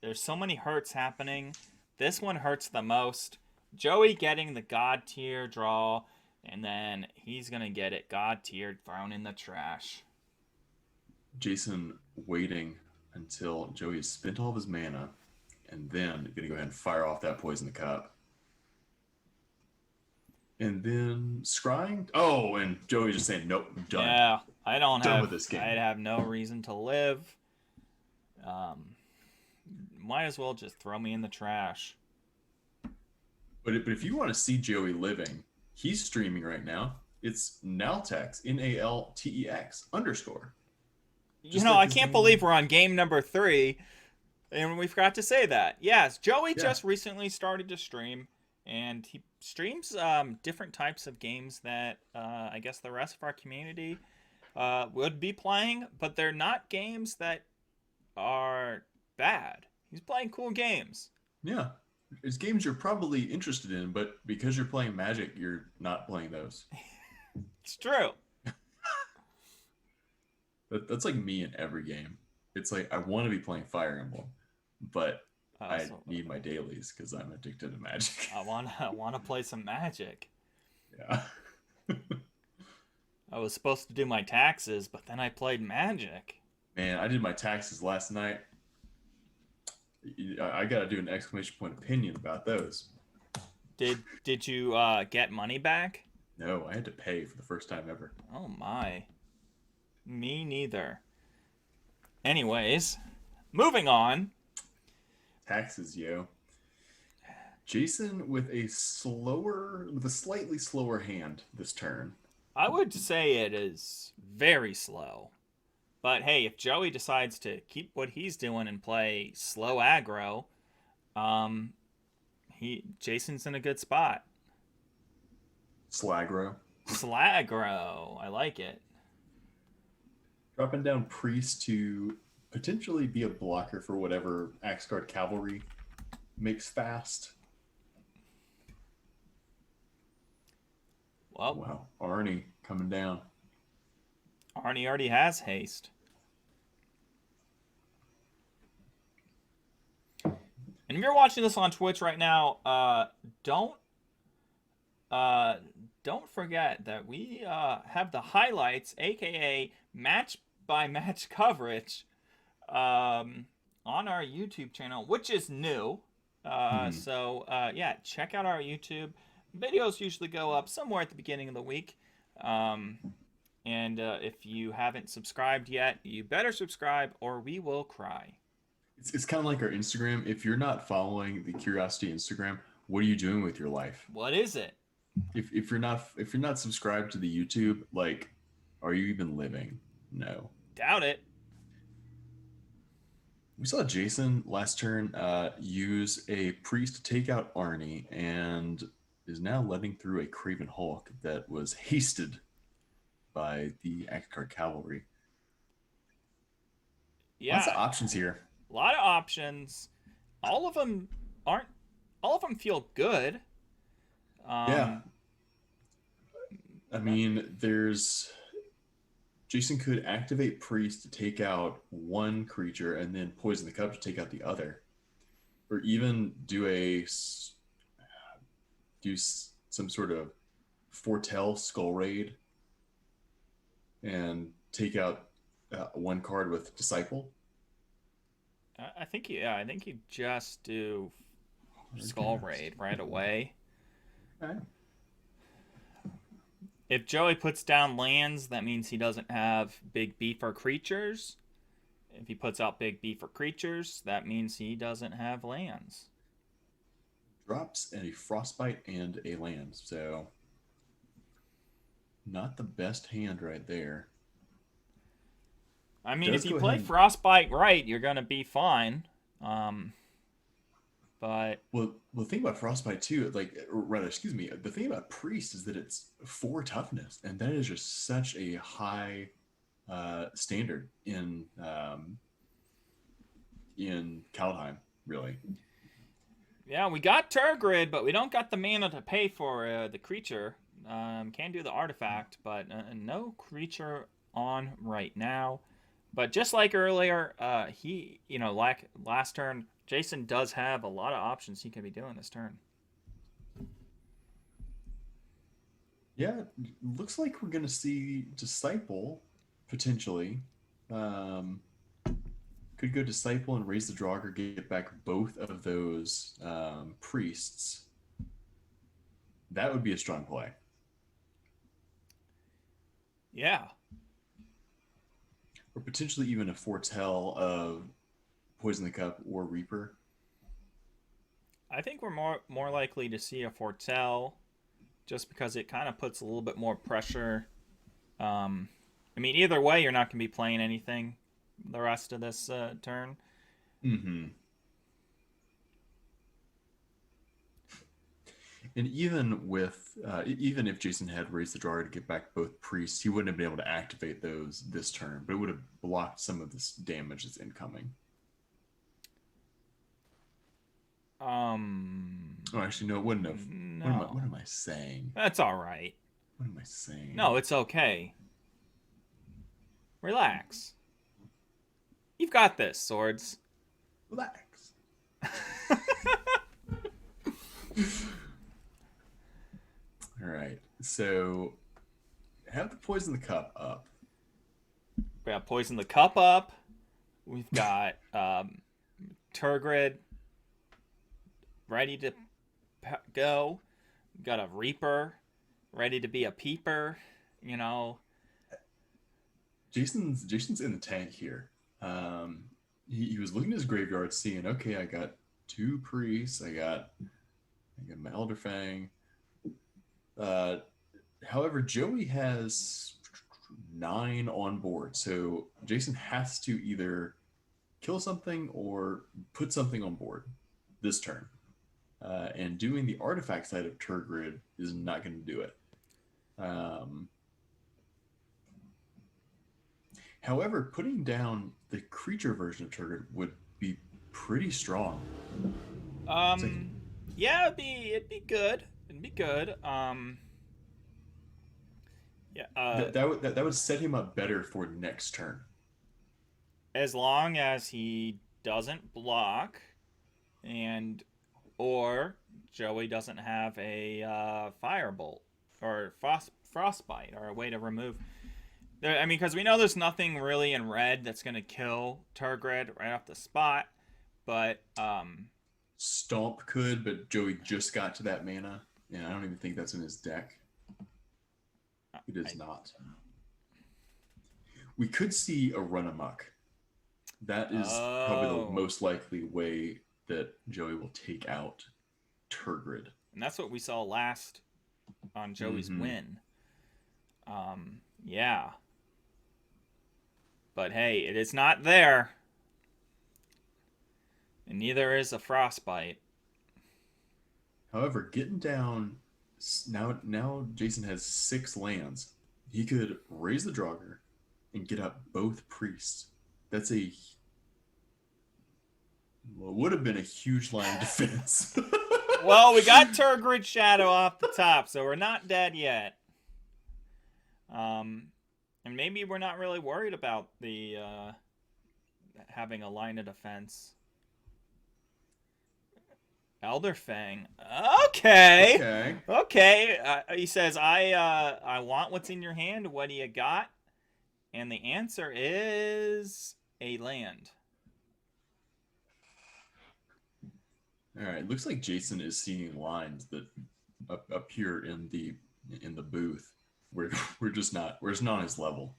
There's so many hurts happening. This one hurts the most. Joey getting the God tier draw, and then he's going to get it God tier thrown in the trash. Jsin waiting until Joey has spent all of his mana, and then going to go ahead and fire off that Poison the Cup. And then scrying. Oh, and Joey's just saying, nope, I'm done. Yeah, I don't done have with this game. I'd have no reason to live. Might as well just throw me in the trash. But if you want to see Joey living, he's streaming right now. It's Naltex, Naltex _. I can't believe we're on game number 3, and we forgot to say that. Yes, Joey just recently started to stream, and he streams different types of games that I guess the rest of our community would be playing, but they're not games that are bad. He's playing cool games. Yeah. It's games you're probably interested in, but because you're playing Magic, you're not playing those. It's true. That's like me in every game. It's like I want to be playing Fire Emblem, but I need my dailies because I'm addicted to Magic. I want to play some Magic. Yeah. I was supposed to do my taxes, but then I played Magic. Man, I did my taxes last night. I got to do an ! Opinion about those. Did you get money back? Did you get money back? No, I had to pay for the first time ever. Oh my. Me neither. Anyways, moving on. Taxes, yo. Jsin with a slightly slower hand this turn. I would say it is very slow. But hey, if Joey decides to keep what he's doing and play slow aggro, um, Jsin's in a good spot. Slagro. Slagro, I like it. Dropping down Priest to potentially be a blocker for whatever Axguard Cavalry makes fast. Well, wow, Arnie coming down. Arnie already has haste. And if you're watching this on Twitch right now, don't forget that we have the highlights, aka match by match coverage, on our YouTube channel, which is new. So yeah, check out our YouTube. Videos usually go up somewhere at the beginning of the week. And if you haven't subscribed yet, you better subscribe or we will cry. It's kind of like our Instagram. If you're not following the Curiosity Instagram, what are you doing with your life? What is it? If you're not subscribed to the YouTube, like, are you even living? No. Doubt it. We saw Jsin last turn use a priest to take out Arnie and is now letting through a Craven Hulk that was hasted by the Axguard Cavalry. Yeah. Lots of options here. A lot of options. All of them feel good. Yeah. I mean, Jsin could activate Priest to take out one creature and then Poison the Cup to take out the other. Or even do some sort of Foretell Skull Raid and take out one card with Disciple. I think you just do Skull Raid right away. Okay. If Joey puts down lands, that means he doesn't have big B for creatures. If he puts out big B for creatures, that means he doesn't have lands. Drops a Frostbite and a land, so not the best hand right there. I mean, if you play Frostbite right, you're going to be fine. But the thing about Frostbite too, the thing about Priest is that it's 4 toughness, and that is just such a high standard in Kaldheim, really. Yeah, we got Tergrid, but we don't got the mana to pay for the creature. Can do the artifact, but no creature on right now. But just like earlier, last turn, Jsin does have a lot of options he can be doing this turn. Yeah, looks like we're going to see Disciple, potentially. Could go Disciple and raise the Draugr, get back both of those priests. That would be a strong play. Yeah. Or potentially even a Foretell of Poison the Cup or Reaper. I think we're more likely to see a Foretell, just because it kind of puts a little bit more pressure. I mean, either way, you're not going to be playing anything the rest of this turn. Mm-hmm. And even if Jsin had raised the Draugr to get back both priests, he wouldn't have been able to activate those this turn, but it would have blocked some of this damage that's incoming. Oh, actually, no, it wouldn't have. No. What am I saying? That's all right. What am I saying? No, it's okay. Relax. You've got this, Swords. Relax. All right. So, have the Poison the Cup up. We got Poison the Cup up. We've got Tergrid ready to go. We've got a Reaper ready to be a peeper, you know. Jason's in the tank here. He was looking at his graveyard, seeing, okay, I got 2 priests, I got my Elderfang. However, Joey has 9 on board, so Jason has to either kill something or put something on board this turn. And doing the artifact side of Turgid is not going to do it. However, putting down the creature version of Turgid would be pretty strong. Yeah, it'd be good. It'd be good. Yeah. That would set him up better for next turn. As long as he doesn't block, or Joey doesn't have a firebolt or frostbite or a way to remove. I mean, because we know there's nothing really in red that's going to kill Turgid right off the spot, but Stomp could, but Joey just got to that mana, and I don't even think that's in his deck. It is not. We could see a run amok. That is probably the most likely way that Joey will take out Turgid. And that's what we saw last on Joey's win. Yeah. But hey, it is not there. And neither is a frostbite. However, getting down now Jason has 6 lands. He could raise the Draugr and get up both priests. That's would have been a huge line of defense. Well, we got Turgid Shadow off the top, so we're not dead yet. And maybe we're not really worried about the having a line of defense. Elderfang. Okay. He says, I want what's in your hand. What do you got? And the answer is a land. All right. Looks like Jason is seeing lines that appear in the booth. We're just not on his level.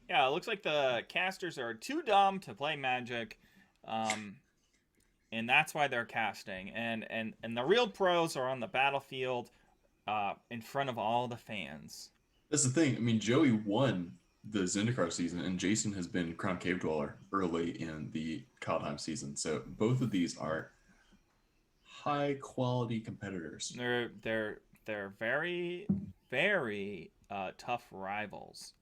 Yeah, it looks like the casters are too dumb to play Magic. And that's why they're casting. And the real pros are on the battlefield in front of all the fans. That's the thing. I mean, Joey won the Zendikar season, and Jason has been Crown Cave Dweller early in the Kaldheim season. So both of these are high-quality competitors. They're very, very tough rivals.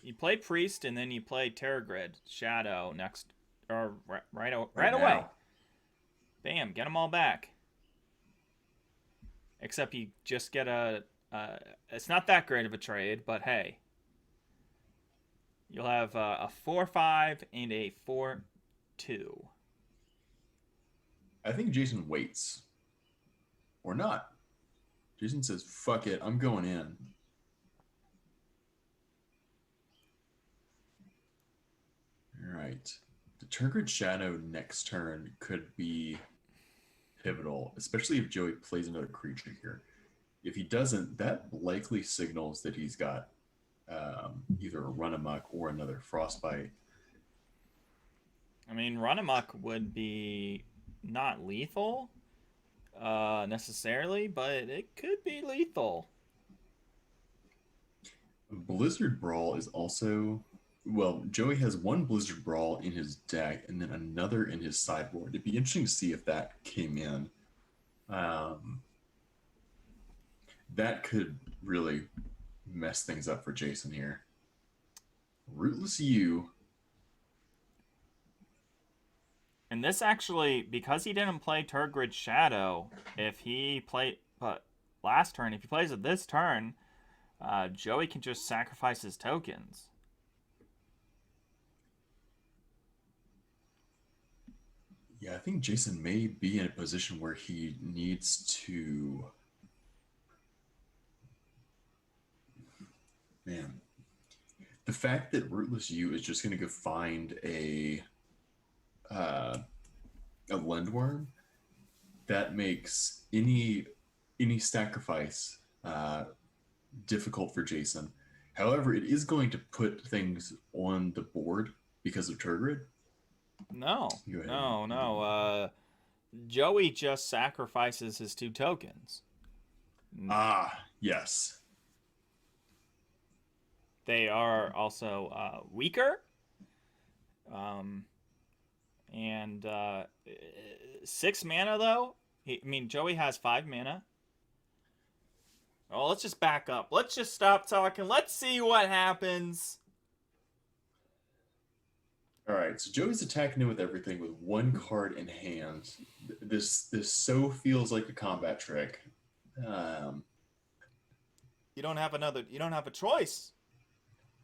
You play Priest, and then you play Turgid Shadow next, or right away. Bam, get them all back. Except you just get it's not that great of a trade, but hey. You'll have a 4/5 and a 4/2. I think Jason waits. Or not. Jason says, fuck it, I'm going in. Alright. The Turgid Shadow next turn could be pivotal, especially if Joey plays another creature here. If he doesn't, that likely signals that he's got either a Run Amok or another Frostbite. I mean, Run Amok would be not lethal necessarily, but it could be lethal. Blizzard Brawl is also... Well, Joey has one Blizzard Brawl in his deck and then another in his sideboard. It'd be interesting to see if that came in. That could really mess things up for Jason here. Rootless U. And this actually, because he didn't play Turgid Shadow, if he played last turn, if he plays it this turn, Joey can just sacrifice his tokens. Yeah, I think Jason may be in a position where he needs to... Man. The fact that Rootless U is just going to go find a Lendworm, that makes any any sacrifice difficult for Jsin. However, it is going to put things on the board because of Turgid. No, no. Joey just sacrifices his 2 tokens. Ah, yes. They are also weaker. And 6 mana, though? Joey has 5 mana. Oh, let's just back up. Let's just stop talking. Let's see what happens. All right, so Joey's attacking him with everything with 1 card in hand. This so feels like a combat trick. You don't have a choice.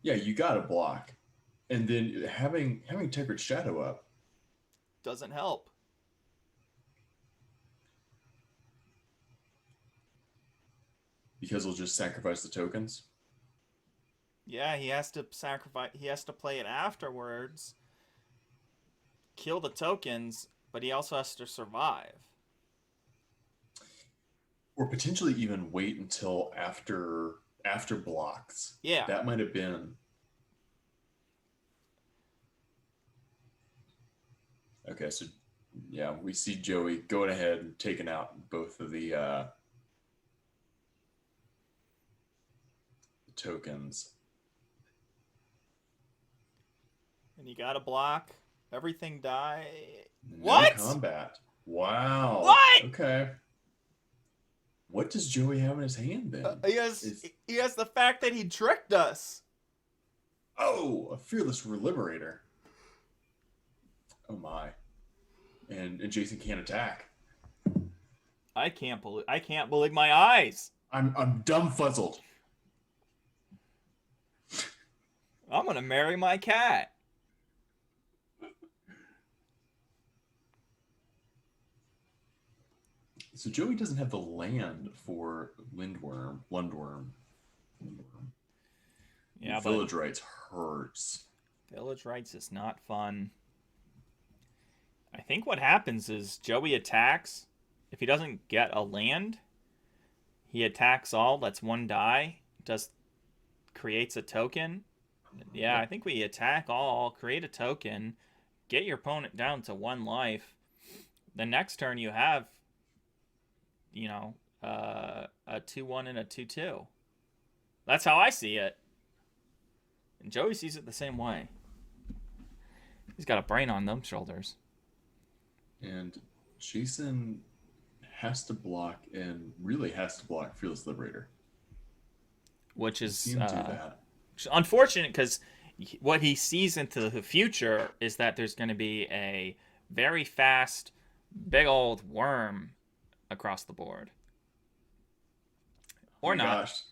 Yeah, you got to block. And then having Tegrid's Shadow up doesn't help. Because he'll just sacrifice the tokens. Yeah, he has to sacrifice. He has to play it afterwards. Kill the tokens, but he also has to survive. Or potentially even wait until after blocks. Yeah. That might have been. Okay, so yeah, we see Joey going ahead and taking out both of the tokens. And you gotta block. Everything die. No What? Combat. Wow. What? Okay. What does Joey have in his hand then? He has the fact that he tricked us. Oh, a Fearless Liberator. Oh my. And Jsin can't attack. I can't believe my eyes. I'm dumbfuzzled. I'm gonna marry my cat. So Joey doesn't have the land for Lundworm. Yeah, Village Rights hurts. Village Rights is not fun. I think what happens is Joey attacks. If he doesn't get a land, he attacks all. That's 1 die. Just creates a token. Yeah, I think we attack all, create a token, get your opponent down to 1 life. The next turn you have, a 2-1 and a 2-2. That's how I see it. And Joey sees it the same way. He's got a brain on them shoulders. And Jsin has to block, and really has to block Fearless Liberator. Which is that. Unfortunate, because what he sees into the future is that there's going to be a very fast, big old worm across the board. Or not. Gosh.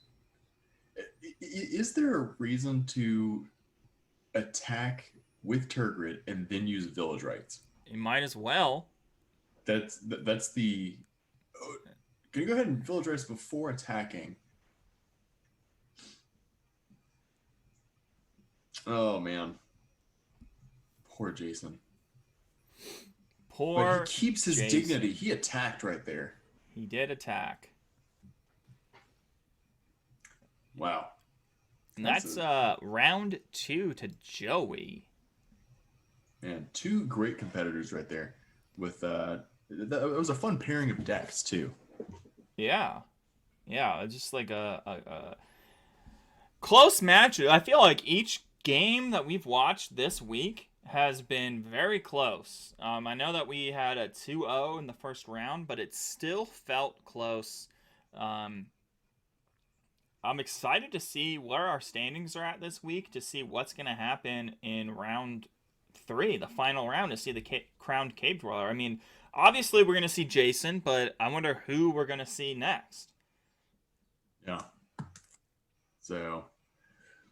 Is there a reason to attack with Turgid and then use Village Rights? You might as well. That's the. Can you go ahead and Village Rights before attacking? Oh man, poor Jsin. But he keeps his dignity. He attacked right there. He did attack. Wow. And that's round 2 to Joey. Man, 2 great competitors right there. With it was a fun pairing of decks too. Yeah, just like a close match. I feel like each game that we've watched this week has been very close. I know that we had a 2-0 in the first round, but it still felt close. I'm excited to see where our standings are at this week, to see what's going to happen in round 3, the final round, to see the crowned cave dweller. I mean, obviously we're going to see Jsin, but I wonder who we're going to see next. Yeah. So,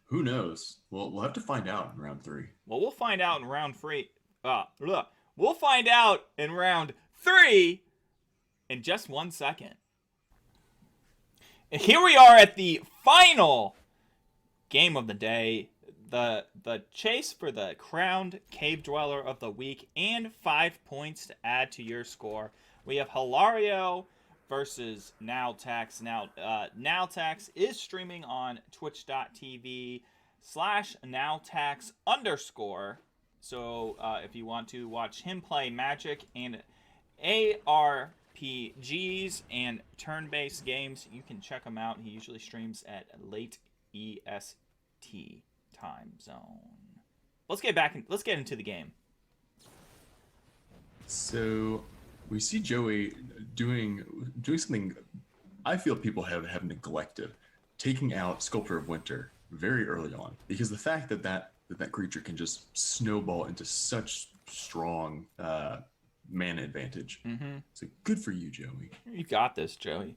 who knows? We'll have to find out in round 3. Well, we'll find out in round 3. We'll find out in round 3 in just 1 second. And here we are at the final game of the day. The chase for the crowned cave dweller of the week and 5 points to add to your score. We have Hileao versus Naltex. Now, Naltex is streaming on twitch.tv/Naltex_. So if you want to watch him play Magic and ARPGs and turn-based games, you can check him out. He usually streams at late EST time zone. Let's get into the game. So we see Joey doing something I feel people have neglected, taking out Sculptor of Winter very early on, because the fact that creature can just snowball into such strong mana advantage. So good for you, Joey. You got this, Joey.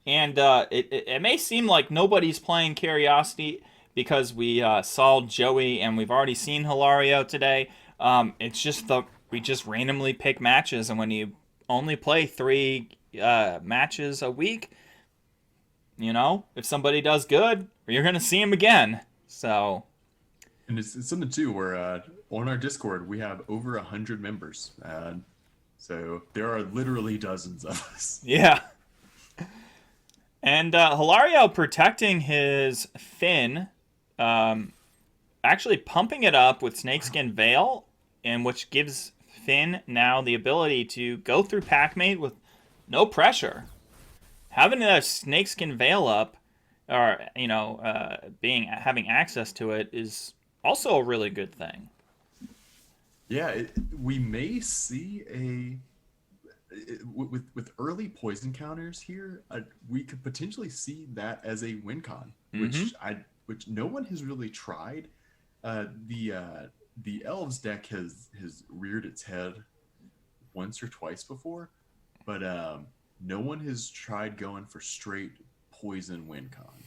And it may seem like nobody's playing Curiosity because we saw Joey and we've already seen Hilario today. It's just we just randomly pick matches, and when you only play 3 matches a week, you know, if somebody does good, you're gonna see him again. So, and it's something too where on our Discord we have over 100 members, so there are literally dozens of us. Yeah. And Hilario protecting his Finn, actually pumping it up with Snakeskin Veil, and which gives Finn now the ability to go through Packmate with no pressure. Having a Snakeskin Veil up, or having access to it, is also a really good thing. Yeah, we may see with early poison counters here, we could potentially see that as a win con, which no one has really tried. The Elves deck has reared its head once or twice before, but no one has tried going for straight poison win con.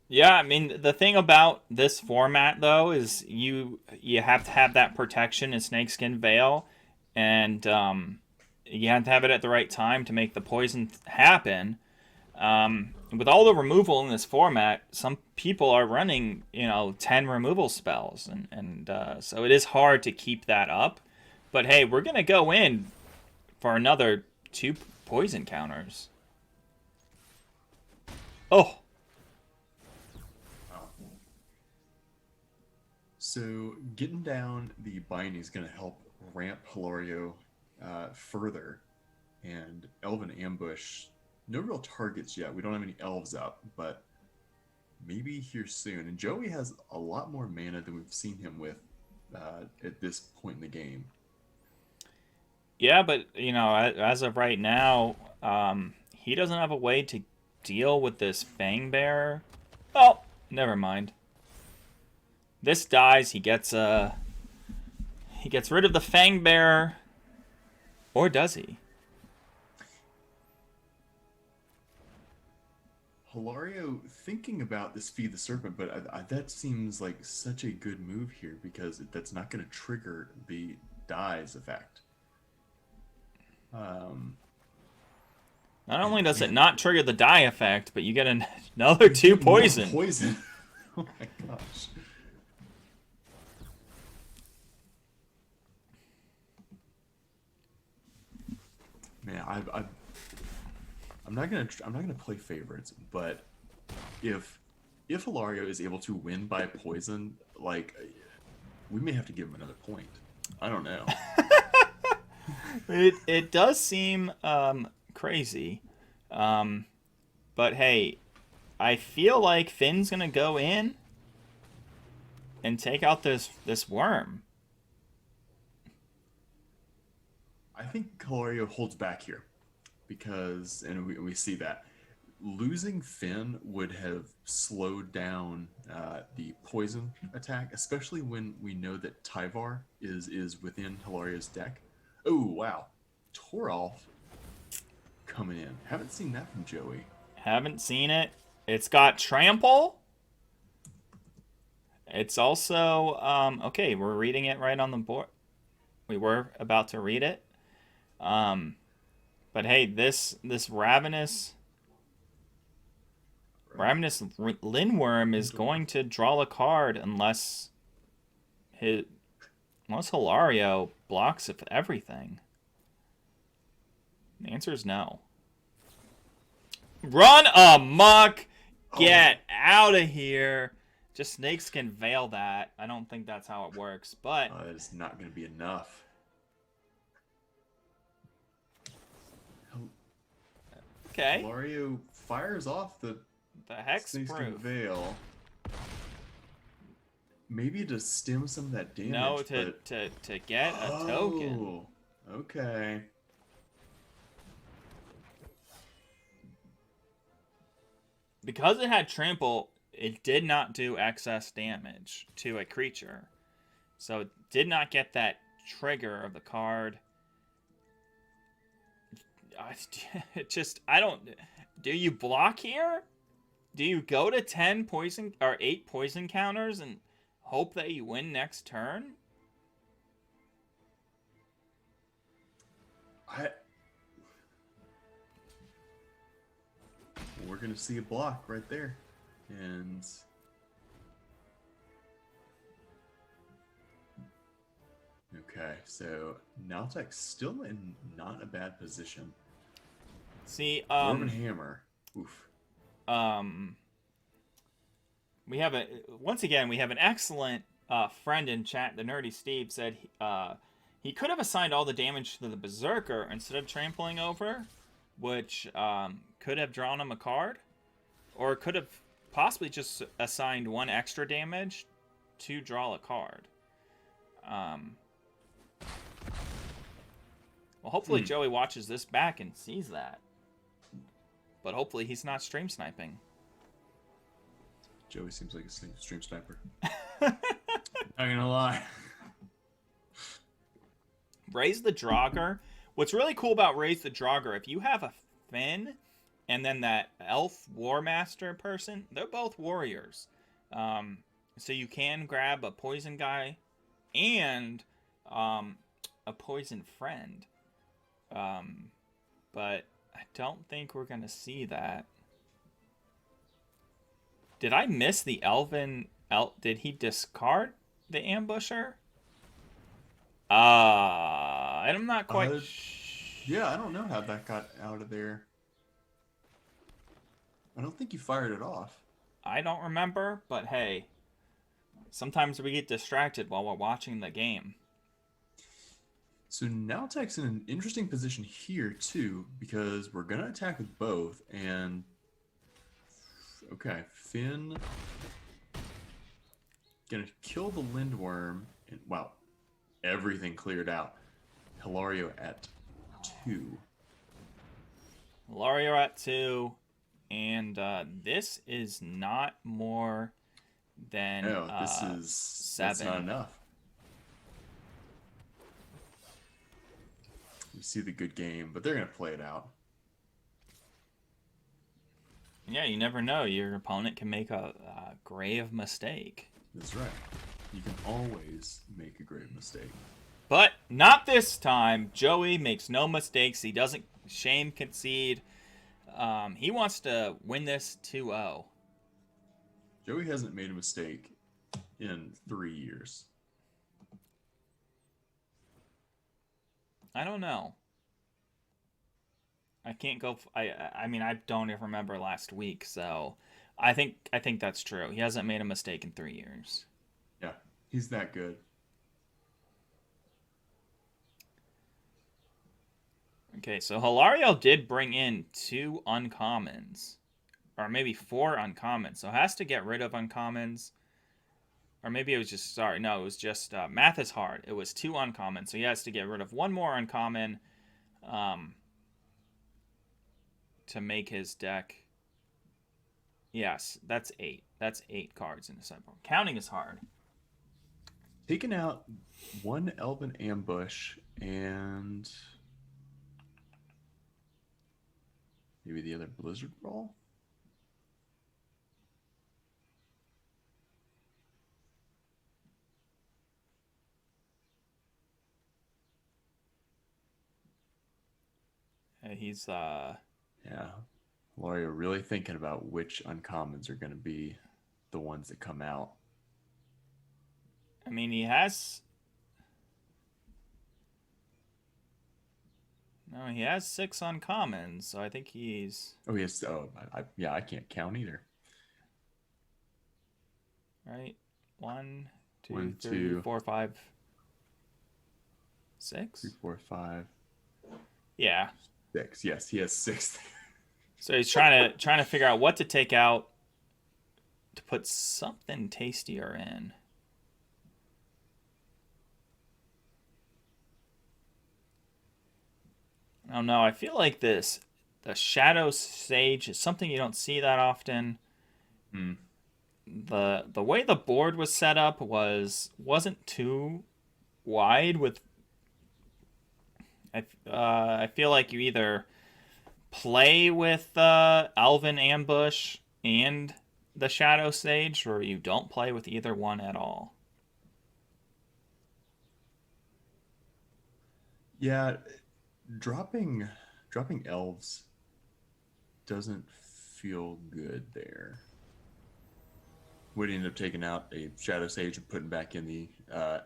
Yeah, I mean, the thing about this format, though, is you have to have that protection in Snakeskin Veil, and you have to have it at the right time to make the poison happen. With all the removal in this format, some people are running, 10 removal spells, and so it is hard to keep that up. But hey, we're going to go in for another 2 poison counters. Oh! So getting down the binding is going to help ramp Hilario further, and Elven Ambush, no real targets yet. We don't have any elves up, but maybe here soon. And Joey has a lot more mana than we've seen him with at this point in the game. Yeah, but, as of right now, he doesn't have a way to deal with this Fang Bearer. Oh, never mind. This dies, he gets rid of the Fang Bearer. Or does he? Hilario thinking about this Feed the Serpent, but that seems like such a good move here because that's not going to trigger the dies effect. Not only does it not trigger the die effect, but you get another 2 poison. Poison. Oh my gosh. Man, I'm not gonna play favorites, but if Hilario is able to win by poison, like, we may have to give him another point. I don't know. It does seem crazy, but hey, I feel like Finn's gonna go in and take out this worm. I think Hilario holds back here because, and we see that losing Finn would have slowed down the poison attack, especially when we know that Tyvar is within Hilario's deck. Oh wow, Toralf coming in. Haven't seen that from Joey. Haven't seen it. It's got Trample. It's also okay. We're reading it right on the board. We were about to read it. But hey, this Ravenous Lindworm is going to draw a card unless Hilario blocks it with everything. The answer is no. Run amok! Oh, Get out of here! Just snakes can veil that. I don't think that's how it works, but it's not going to be enough. okay. Hilario fires off the The hex Snakes Can proof. Veil. Maybe to stem some of that damage, No, but... to get a token. Okay. Because it had trample, it did not do excess damage to a creature. So it did not get that trigger of the card. I don't... Do you block here? Do you go to 10 poison or 8 poison counters and hope that you win next turn? We're gonna see a block right there, and okay, so Naltex still in not a bad position. See, Dwarven Hammer. Oof. we have once again we have an excellent friend in chat. The Nerdy Steve said he could have assigned all the damage to the Berserker instead of trampling over, which could have drawn him a card, or could have possibly just assigned 1 extra damage to draw a card. Well, hopefully Joey watches this back and sees that. But hopefully he's not stream sniping. Joey seems like a stream sniper. Not gonna lie. Raise the Draugr. What's really cool about Raise the Draugr, if you have a Finn and then that Elf War Master person, they're both warriors. So you can grab a poison guy and a poison friend. But I don't think we're going to see that. Did I miss the Elven... Did he discard the Ambusher? I'm not quite... Yeah, I don't know how that got out of there. I don't think you fired it off. I don't remember, but hey. Sometimes we get distracted while we're watching the game. So Naltex in an interesting position here, too, because we're going to attack with both, and... Okay, Finn... Gonna kill the Lindworm, and, wow, everything cleared out. Hilario at 2. Hilario at 2, and this is not more than this is 7. That's not enough. You see the good game, but they're gonna play it out. Yeah, you never know. Your opponent can make a grave mistake. That's right. You can always make a grave mistake. But not this time. Joey makes no mistakes. He doesn't shame concede. He wants to win this 2-0. Joey hasn't made a mistake in 3 years. I don't know. I can't go... I mean, I don't even remember last week, so... I think that's true. He hasn't made a mistake in 3 years. Yeah, he's that good. Okay, so Hilario did bring in 2 uncommons. Or maybe 4 uncommons. So has to get rid of uncommons. Or maybe it was just... Sorry, no, it was just... math is hard. It was 2 uncommons. So he has to get rid of 1 more uncommon to make his deck... Yes, that's 8. That's 8 cards in the sideboard. Counting is hard. Taking out 1 Elven Ambush and maybe the other Blizzard Brawl? He's Yeah. Hilario really thinking about which uncommons are going to be the ones that come out. I mean, he has... No, he has 6 uncommons, so I think he's... Oh, yes. Oh, yeah, I can't count either. Right? 1, 2, 1, 3, 2, 4, 5, 3, 6? 4, 5, Yeah. 6. Yes, he has 6. So he's trying to figure out what to take out to put something tastier in. I don't know. I feel like the Shadow Sage is something you don't see that often. Hmm. The way the board was set up wasn't too wide with... I feel like you either play with Elven Ambush and the Shadow Sage, or you don't play with either one at all. Yeah, dropping elves doesn't feel good there. Would end up taking out a Shadow Sage and putting back in the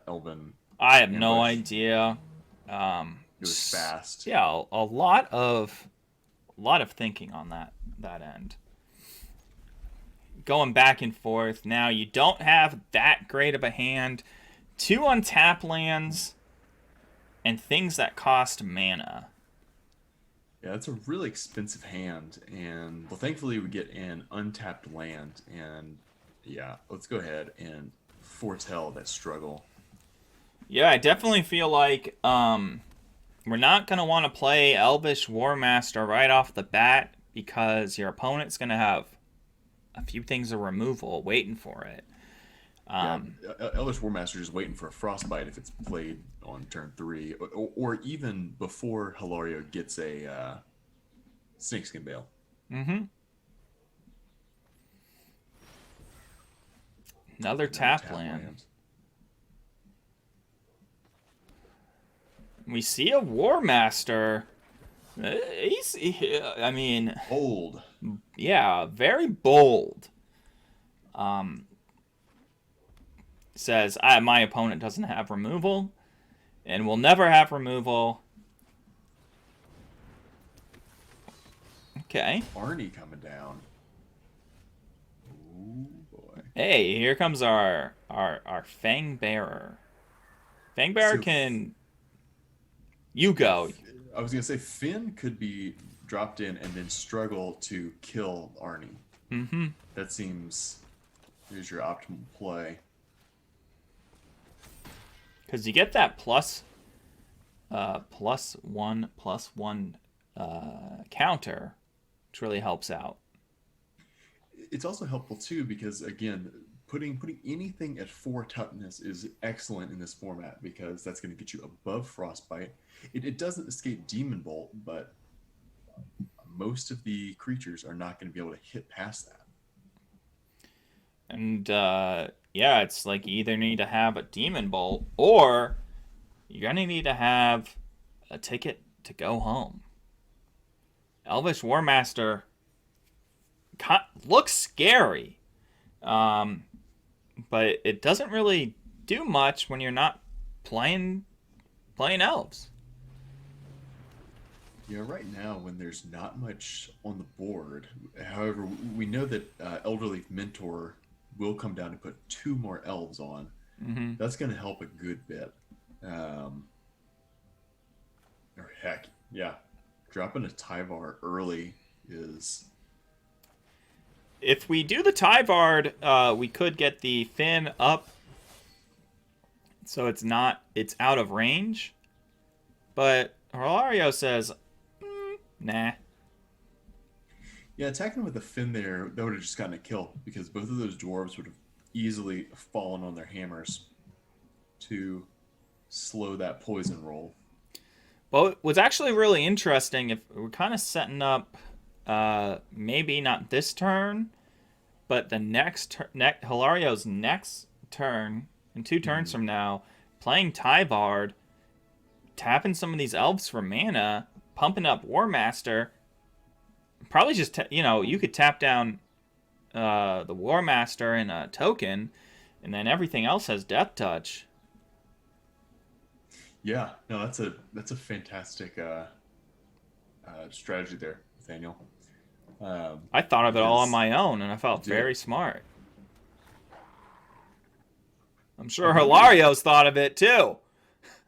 Elven I have ambush. no idea. It was fast. Yeah, a lot of thinking on that end. Going back and forth. Now you don't have that great of a hand. 2 untap lands and things that cost mana. Yeah, that's a really expensive hand, and well, thankfully we get an untapped land, and yeah, let's go ahead and foretell that struggle. Yeah, I definitely feel like we're not going to want to play Elvish Warmaster right off the bat because your opponent's going to have a few things of removal waiting for it. Elvish Warmaster is waiting for a Frostbite if it's played on turn 3, or even before Hileao gets a Snakeskin Bale. Mm-hmm. Another tap land. We see a Warmaster. I mean... Bold. Yeah, very bold. Says, my opponent doesn't have removal, and will never have removal. Okay. Arnie coming down. Ooh, boy. Hey, here comes our Fang Bearer. Fang Bearer can... You go. I was going to say, Finn could be dropped in and then struggle to kill Arnie. Mm-hmm. That seems... Here's your optimal play. Because you get that +1/+1 counter, which really helps out. It's also helpful too because again, putting anything at 4 toughness is excellent in this format because that's going to get you above Frostbite. It doesn't escape Demon Bolt, but most of the creatures are not going to be able to hit past that. And yeah, it's like you either need to have a Demon Bolt or you're going to need to have a ticket to go home. Elvish Warmaster looks scary, but it doesn't really do much when you're not playing elves. Yeah, right now when there's not much on the board, however, we know that Elderleaf Mentor will come down and put 2 more elves on. Mm-hmm. That's going to help a good bit. Or heck, yeah, dropping a Tyvar early is... If we do the Tyvard, we could get the Finn up, so it's out of range. But Hilario says, nah. Yeah, attacking with the Finn there, that would have just gotten a kill because both of those dwarves would have easily fallen on their hammers to slow that poison roll. Well, what's actually really interesting, if we're kind of setting up, maybe not this turn, but the next Hilario's next turn, in 2 turns from now, playing Tyvard, tapping some of these elves for mana, pumping up Warmaster. Probably just, you could tap down the Warmaster and a token, and then everything else has Death Touch. Yeah, no, that's a fantastic strategy there, Nathaniel. I thought of it all on Because my own, and I felt did. very smart. I'm sure I wonder Hilario's thought of it too.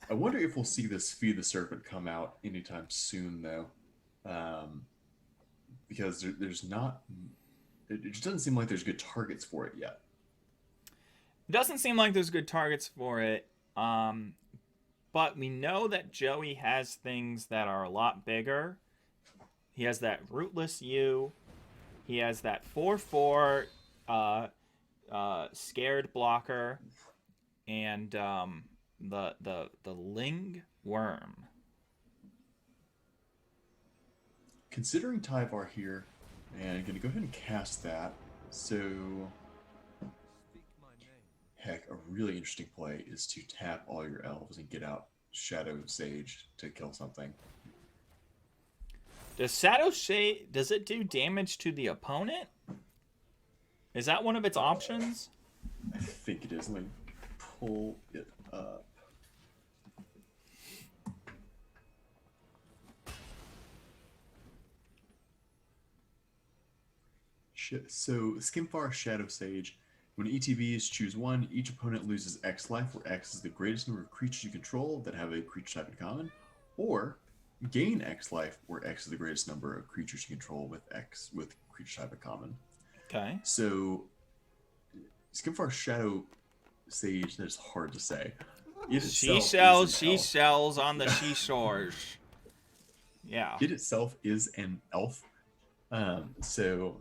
I wonder if we'll see this Feed the Serpent come out anytime soon, though. Because there's not... It just doesn't seem like there's good targets for it yet. It doesn't seem like there's good targets for it. But we know that Joey has things that are a lot bigger. He has that Rootless U. He has that 4/4 scared blocker, and the Ling Worm. Considering Tyvar here, and I'm going to go ahead and cast that. So, heck, a really interesting play is to tap all your elves and get out Shadow Sage to kill something. Does Shadow Shade, does it do damage to the opponent? Is that one of its options? I think it is. Let me pull it up. So, Skimfar Shadow Sage. When ETBs choose one, each opponent loses X life, where X is the greatest number of creatures you control that have a creature type in common, or gain X life, where X is the greatest number of creatures you control with X with creature type in common. Okay. So, Skimfar Shadow Sage, that's hard to say. Seashells on the seashores. Yeah. It itself is an elf. So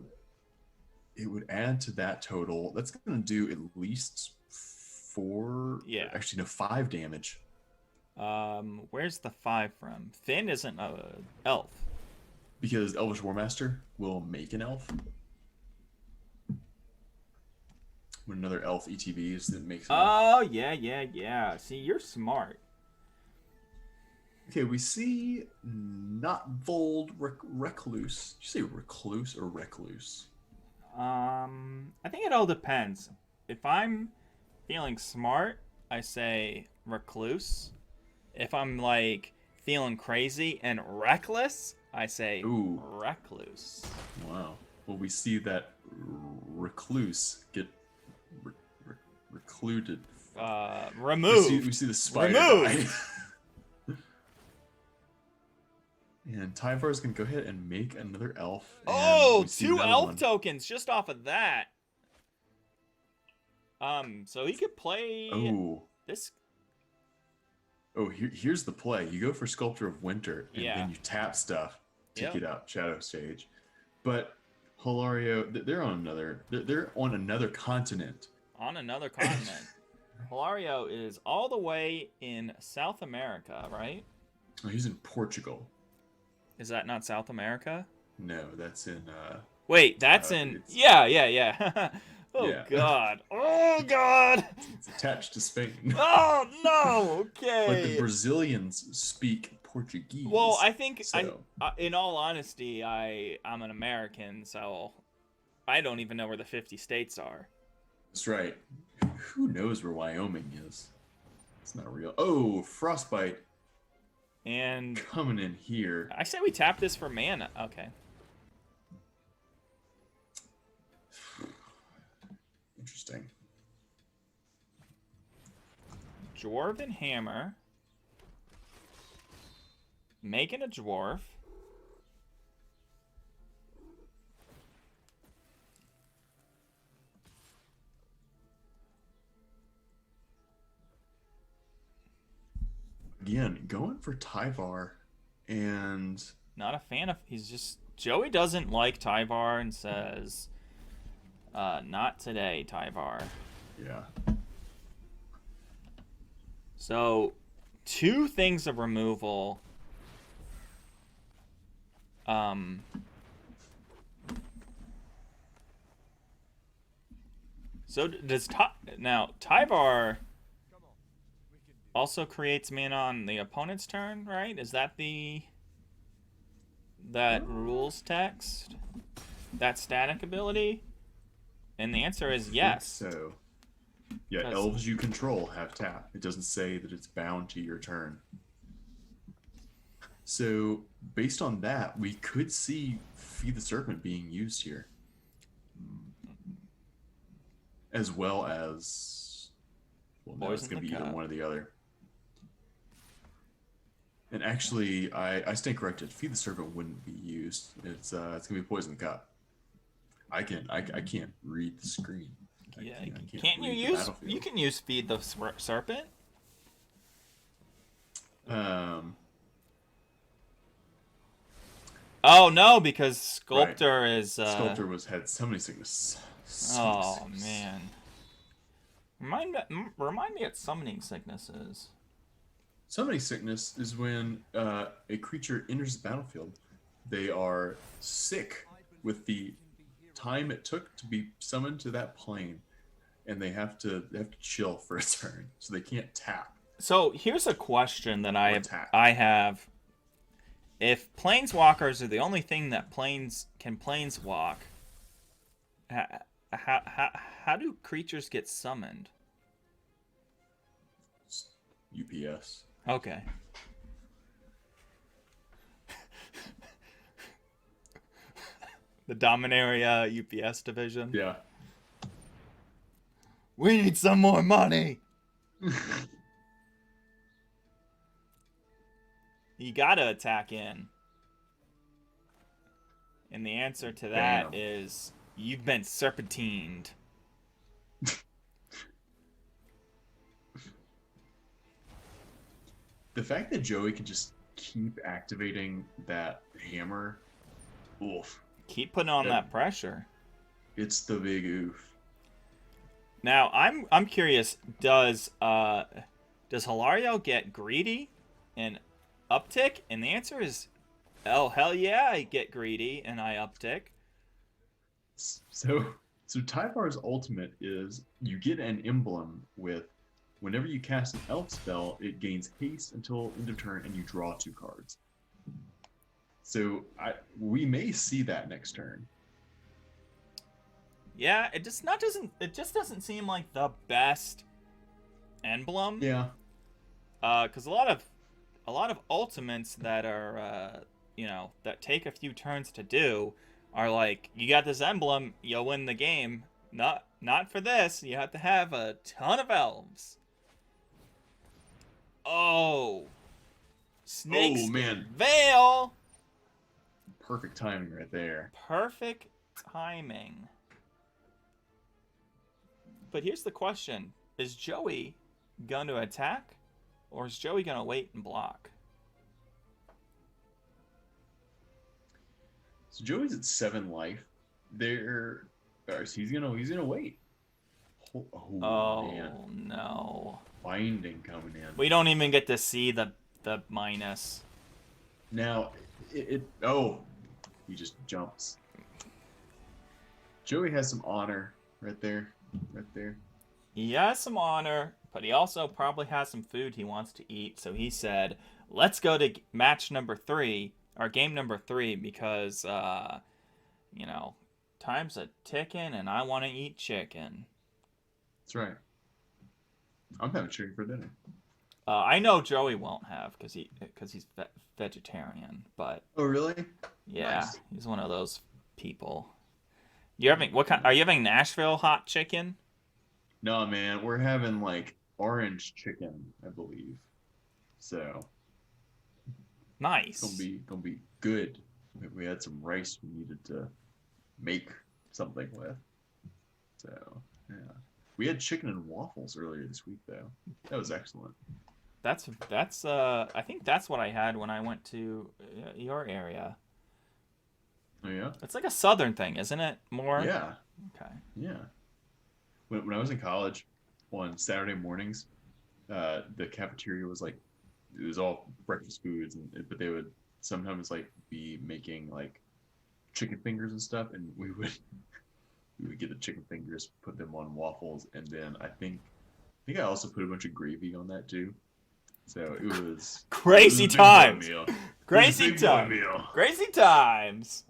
it would add to that total. That's going to do at least 5 damage. Where's the 5 from? Finn isn't a elf. Because Elvish Warmaster will make an elf. When another elf ETBs, that makes an elf. Yeah. See, you're smart. Okay, we see not Vold Recluse. Did you say Recluse or Recluse? I think it all depends. If I'm feeling smart, I say Recluse. If I'm like feeling crazy and reckless, I say Recluse. Wow. Well, we see that Recluse get recluded. Removed. We see the spider die. And Tyvar is going to go ahead and make another elf. Oh, 2 elf tokens just off of that. So he could play this. Oh, here's the play. You go for Sculptor of Winter, and then you tap stuff to get out Shadow Stage. But Hilario, they're on another continent. On another continent. Hilario is all the way in South America, right? Oh, he's in Portugal. Is that not South America? No, that's in... Wait, that's in... Yeah. God. Oh, God! It's attached to Spain. Oh, no! Okay. Like the Brazilians speak Portuguese. Well, I think, in all honesty, I'm an American, so I don't even know where the 50 states are. That's right. Who knows where Wyoming is? It's not real. Oh, Frostbite. And coming in here. I say we tap this for mana. Okay. Interesting. Dwarven Hammer. Making a dwarf. Again, going for Tyvar, and not a fan of. He's just Joey doesn't like Tyvar and says, "Not today, Tyvar." Yeah. So, 2 things of removal. So does now Tyvar also creates mana on the opponent's turn, right? Is that that rules text? That static ability? And the answer is yes. So, yeah, elves you control have tap. It doesn't say that it's bound to your turn. So based on that, we could see Feed the Serpent being used here, as well as, well, no, it's Poison going the to be either cup. one or the other. And actually, I stand corrected. Feed the Serpent wouldn't be used. It's going to be Poison the Cup. I can't read the screen. Yeah, I can't can't you read the use? battlefield. You can use Feed the Serpent. Um, Oh no, because right. Sculptor is. Sculptor had summoning sickness. Oh man. Remind me what summoning sickness is. Summoning sickness is when a creature enters the battlefield. They are sick with the time it took to be summoned to that plane, and they have to chill for a turn, so they can't tap. So here's a question that I Attack. have. If planeswalkers are the only thing that planes can planeswalk, how do creatures get summoned? UPS. Okay. The Dominaria UPS division. Yeah. We need some more money. You gotta attack in. And the answer to that is you've been serpentined. The fact that Joey can just keep activating that hammer, oof. Keep putting on that pressure. It's the big oof. Now I'm curious. Does Hilario get greedy and uptick? And the answer is, oh hell yeah, I get greedy and I uptick. So Tyvar's ultimate is you get an emblem with whenever you cast an elf spell, it gains haste until end of turn, and you draw 2 cards. So we may see that next turn. Yeah, it just doesn't seem like the best emblem. Yeah. Because a lot of ultimates that are that take a few turns to do are like, you got this emblem, you'll win the game. Not for this. You have to have a ton of elves. Oh, snakes. Oh man, Veil. Perfect timing right there. Perfect timing. But here's the question: is Joey going to attack, or is Joey going to wait and block? So Joey's at 7 life. He's gonna wait. Oh man. No! Binding coming in. We don't even get to see the minus. Now he just jumps. Joey has some honor right there. He has some honor, but he also probably has some food he wants to eat. So he said, "Let's go to match number 3, or game number 3, because time's a ticking, and I want to eat chicken." That's right. I'm having chicken for dinner. I know Joey won't have because he's vegetarian, but oh really? Yeah, nice. He's one of those people. You having what kind? Are you having Nashville hot chicken? No, man, we're having like orange chicken, I believe. So nice. It's gonna be good. We had some rice we needed to make something with. So yeah, we had chicken and waffles earlier this week though. That was excellent. That's I think that's what I had when I went to your area. Oh yeah. It's like a southern thing, isn't it? More. Yeah. Okay. Yeah. When I was in college, on Saturday mornings, the cafeteria was like, it was all breakfast foods, but they would sometimes like be making like chicken fingers and stuff, and we would get the chicken fingers, put them on waffles, and then I think I also put a bunch of gravy on that too. So it was crazy times. Crazy times. Crazy times.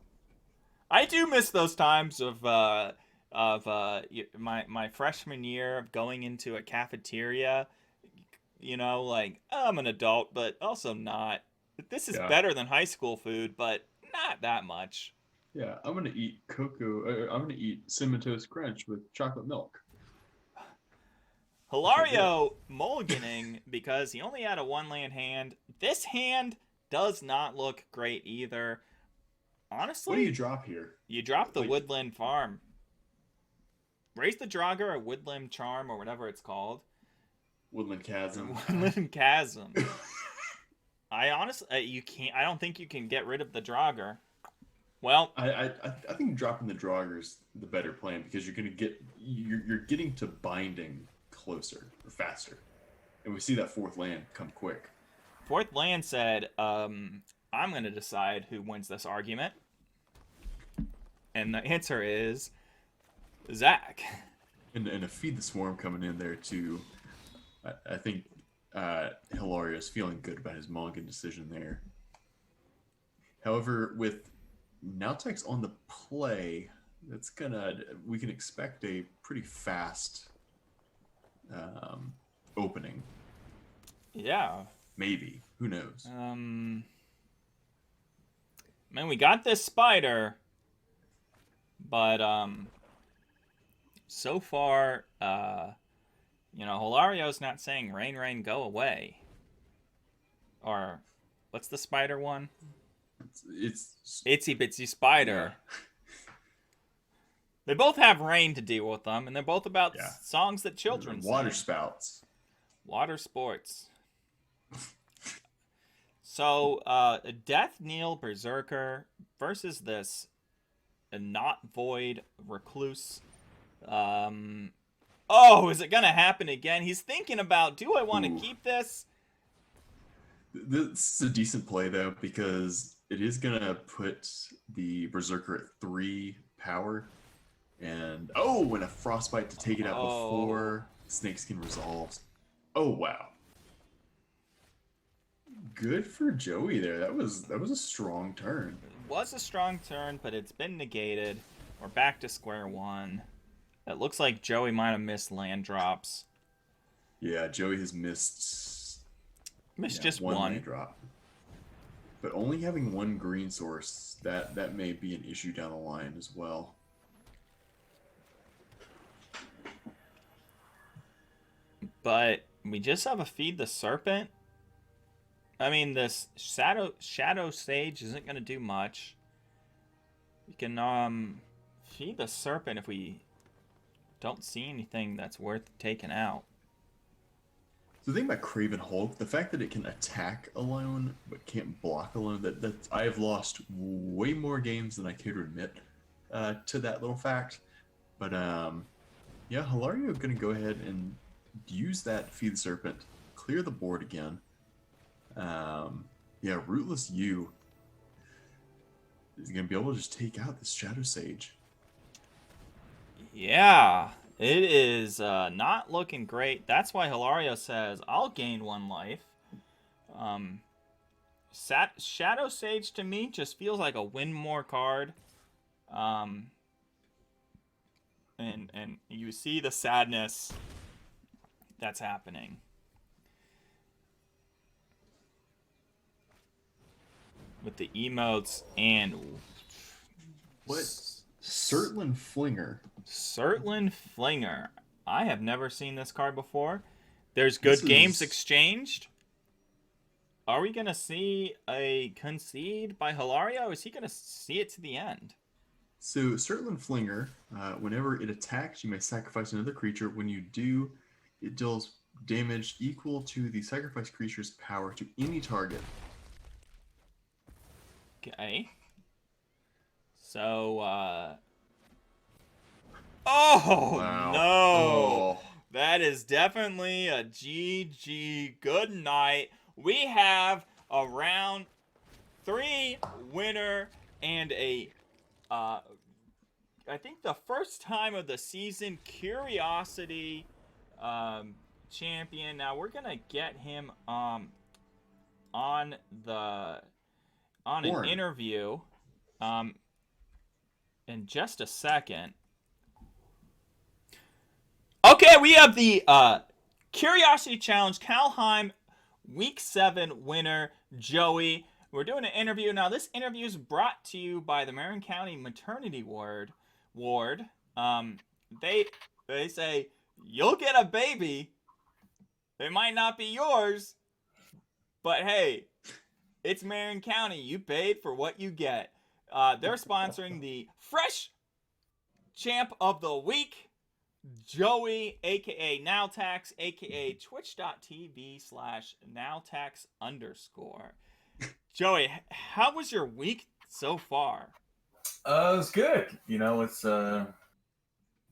I do miss those times of my freshman year of going into a cafeteria. Like, I'm an adult, but also not. This is Yeah. better than high school food, but not that much. Yeah, I'm gonna eat I'm gonna eat cinnamon toast crunch with chocolate milk. Hilario mulliganing because he only had a 1-land hand. This hand does not look great either. Honestly, What do you drop here? you drop the Woodland Farm. Raise the Draugr or Woodland Charm or whatever it's called. Woodland Chasm. Woodland Chasm. I honestly, you can't. I don't think you can get rid of the Draugr. Well, I think dropping the Draugur's the better plan because you're getting to binding closer or faster, and we see that fourth land come quick. Fourth land said, I'm going to decide who wins this argument. And the answer is Zach. And a Feed the Swarm coming in there too. I think Hilario's feeling good about his mulligan decision there. However, with Naltex on the play, we can expect a pretty fast opening. Yeah. Maybe. Who knows? Man, we got this spider, but so far, Hilario's not saying rain, rain, go away. Or what's the spider one? It's Itsy Bitsy Spider. Yeah. They both have rain to deal with them, and they're both about Yeah. songs that children water sing. spouts. Water sports. So, Death Kneel Berserker versus this Not Void Recluse. Is it gonna happen again? He's thinking about, do I want to keep this? This is a decent play though because it is gonna put the Berserker at 3 power, and and a Frostbite to take it out before Snakeskin resolves. Oh wow. Good for Joey there. That was a strong turn. It was a strong turn, but it's been negated. We're back to square one. It looks like Joey might have missed land drops. Yeah, Joey has missed just one land drop. But only having one green source, that may be an issue down the line as well. But we just have a Feed the Serpent. I mean, this Shadow Sage isn't going to do much. We can Feed the Serpent if we don't see anything that's worth taking out. So the thing about Craven Hulk, the fact that it can attack alone but can't block alone, that I have lost way more games than I care to admit to that little fact. But Hilario going to go ahead and use that Feed the Serpent, clear the board again. Rootless U is going to be able to just take out this Shadow Sage. Yeah, it is not looking great. That's why Hilario says, I'll gain 1 life. Shadow Sage to me just feels like a win more card. And you see the sadness that's happening. With the emotes and what? Surtland Flinger. Surtland Flinger. I have never seen this card before. There's good games exchanged. Are we going to see a concede by Hilario? Is he going to see it to the end? So Surtland Flinger, whenever it attacks, you may sacrifice another creature. When you do, it deals damage equal to the sacrificed creature's power to any target. Okay. So, Wow. no! Oh. That is definitely a GG. Good night. We have a round 3 winner and a, I think the first time of the season, Curiosity champion. Now, we're going to get him on an interview in just a second. Okay, we have the Curiosity Challenge Kaldheim Week 7 winner, Joey. We're doing an interview now. This interview is brought to you by the Marin County Maternity Ward. Um, they they say you'll get a baby. It might not be yours, but hey, it's Marin County. You paid for what you get. They're sponsoring the Fresh Champ of the Week, Joey, aka Naltex, aka twitch.tv/Naltex_. Joey, how was your week so far? It's good. You know, it's the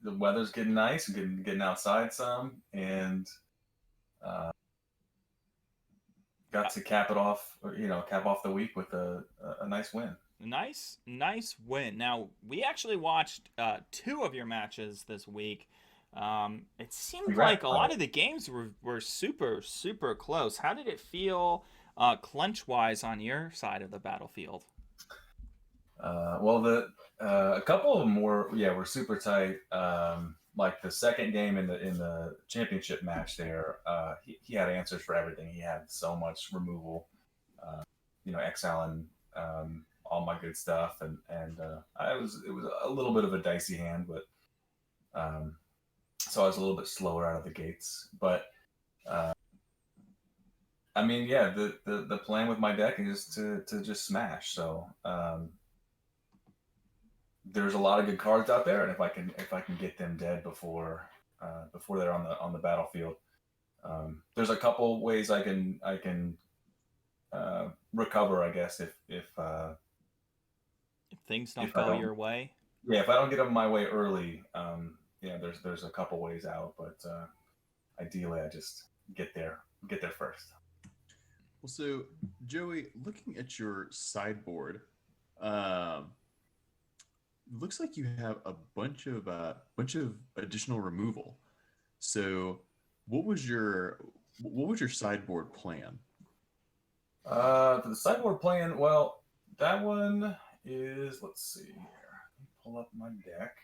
weather's getting nice, getting outside some, and got to cap off the week with a nice win. Nice win. Now, we actually watched 2 of your matches this week. It seemed like a lot of the games were super, super close. How did it feel clinch-wise on your side of the battlefield? Well, a couple of them were super tight. Like the second game in the championship match there, he had answers for everything. He had so much removal, exiling all my good stuff, and it was a little bit of a dicey hand, but so I was a little bit slower out of the gates. But I mean, yeah, the plan with my deck is to just smash. So there's a lot of good cards out there, and if I can get them dead before they're on the battlefield, there's a couple ways I can recover, I guess, if things don't go your way. Yeah, if I don't get them my way early, there's a couple ways out, but ideally I just get there first. Well, so Joey, looking at your sideboard, looks like you have a bunch of additional removal. So, what was your sideboard plan? For the sideboard plan, well, that one is, let's see here. Let me pull up my deck.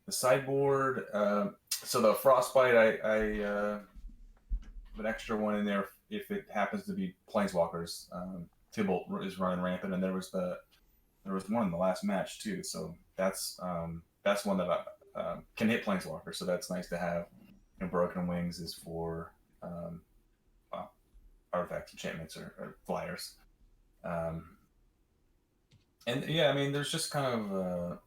The sideboard, so the Frostbite, I have an extra one in there if it happens to be Planeswalkers. Tybalt is running rampant, and there was one in the last match too. So that's one that I can hit Planeswalker. So that's nice to have. And Broken Wings is for artifacts, enchantments, or flyers. And yeah, I mean, there's just kind of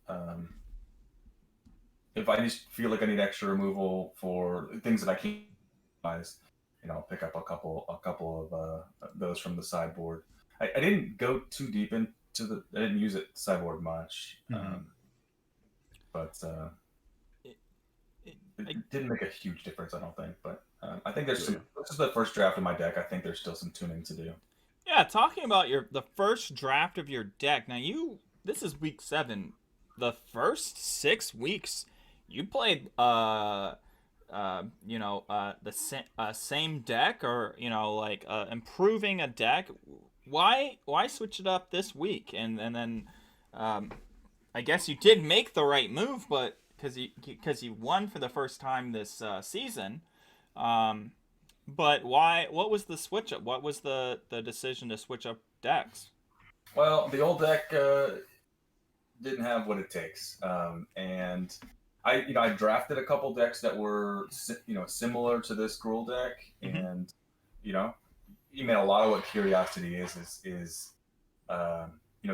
if I just feel like I need extra removal for things that I can't utilize, I'll pick up a couple of those from the sideboard. I didn't go too deep into I didn't use it sideboard much, but it didn't make a huge difference, I don't think. But I think this is the first draft of my deck. I think there's still some tuning to do. Yeah, talking about the first draft of your deck. Now this is week 7. The first 6 weeks you played the same deck, or improving a deck. Why switch it up this week? And then I guess you did make the right move, but because you won for the first time this season. But why? What was the switch up? What was the decision to switch up decks? Well, the old deck didn't have what it takes, and I drafted a couple decks that were similar to this Gruul deck, and you mean a lot of what Curiosity is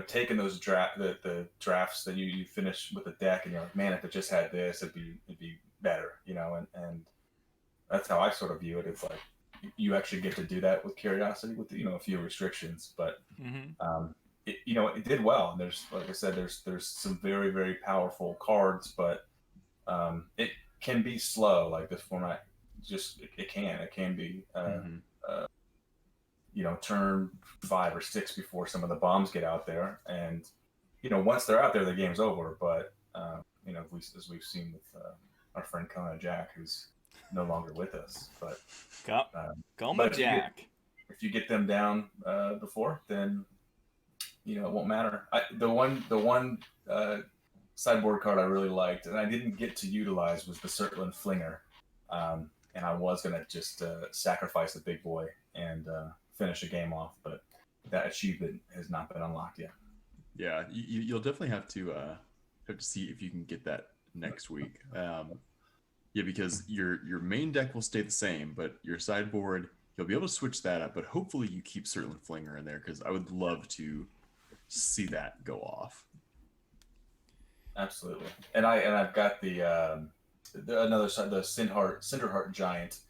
taking those the drafts that you finish with a deck, and you're like, man, if it just had this, it'd be better, and that's how I sort of view it. It's like you actually get to do that with Curiosity with a few restrictions, but it did well. And there's, like I said, there's some very, very powerful cards, but it can be slow. Like this format, it can be turn 5 or 6 before some of the bombs get out there, and once they're out there, the game's over. But as we've seen with our friend Kona Jack, who's no longer with us, but Jack. If you get them down before, then it won't matter. The one sideboard card I really liked, and I didn't get to utilize, was the Sultan Flinger, and I was gonna just sacrifice the big boy and finish a game off, but that achievement has not been unlocked yet. Yeah, you'll definitely have to see if you can get that next week. Yeah, because your main deck will stay the same, but your sideboard, you'll be able to switch that up. But hopefully you keep Sultan Flinger in there, because I would love to see that go off. Absolutely, and I've got the another side, the Cinderheart Giant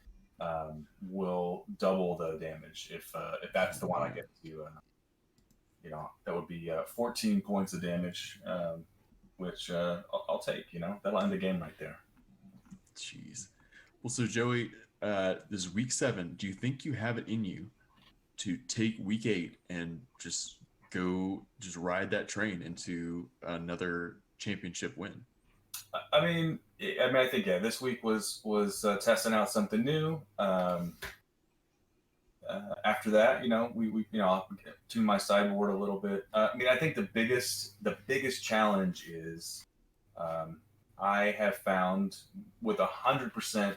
will double the damage if that's the one I get to. That would be 14 points of damage, which I'll take. That'll end the game right there. Jeez. Well, so Joey, this is week 7. Do you think you have it in you to take week 8 and just ride that train into another championship win? I think this week was testing out something new. After that, I'll tune my sideboard a little bit. I think the biggest challenge is I have found with 100%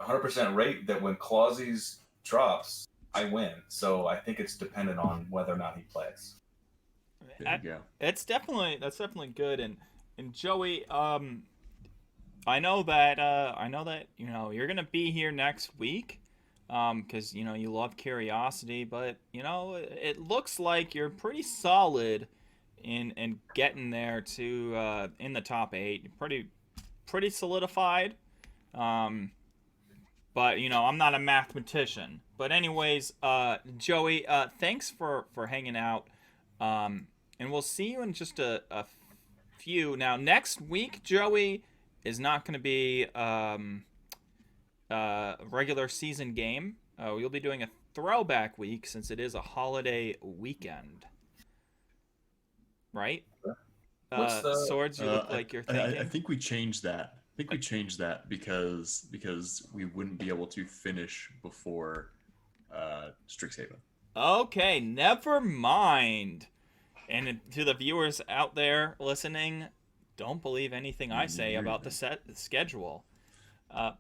100% rate that when Clausies drops, I win. So I think it's dependent on whether or not he plays. There you go. That's definitely good. And Joey, I know that you're gonna be here next week, because you love curiosity, but it looks like you're pretty solid in getting there to in the top 8. You're pretty solidified. But I'm not a mathematician. But anyways, Joey, thanks for hanging out. And we'll see you in just a few. Now next week, Joey, is not going to be a regular season game. We'll be doing a throwback week since it is a holiday weekend. Right? What's the Swords, you look like you're thinking. I think we changed that. Because we wouldn't be able to finish before Strixhaven. Okay, never mind. And to the viewers out there listening, don't believe anything I say about the schedule.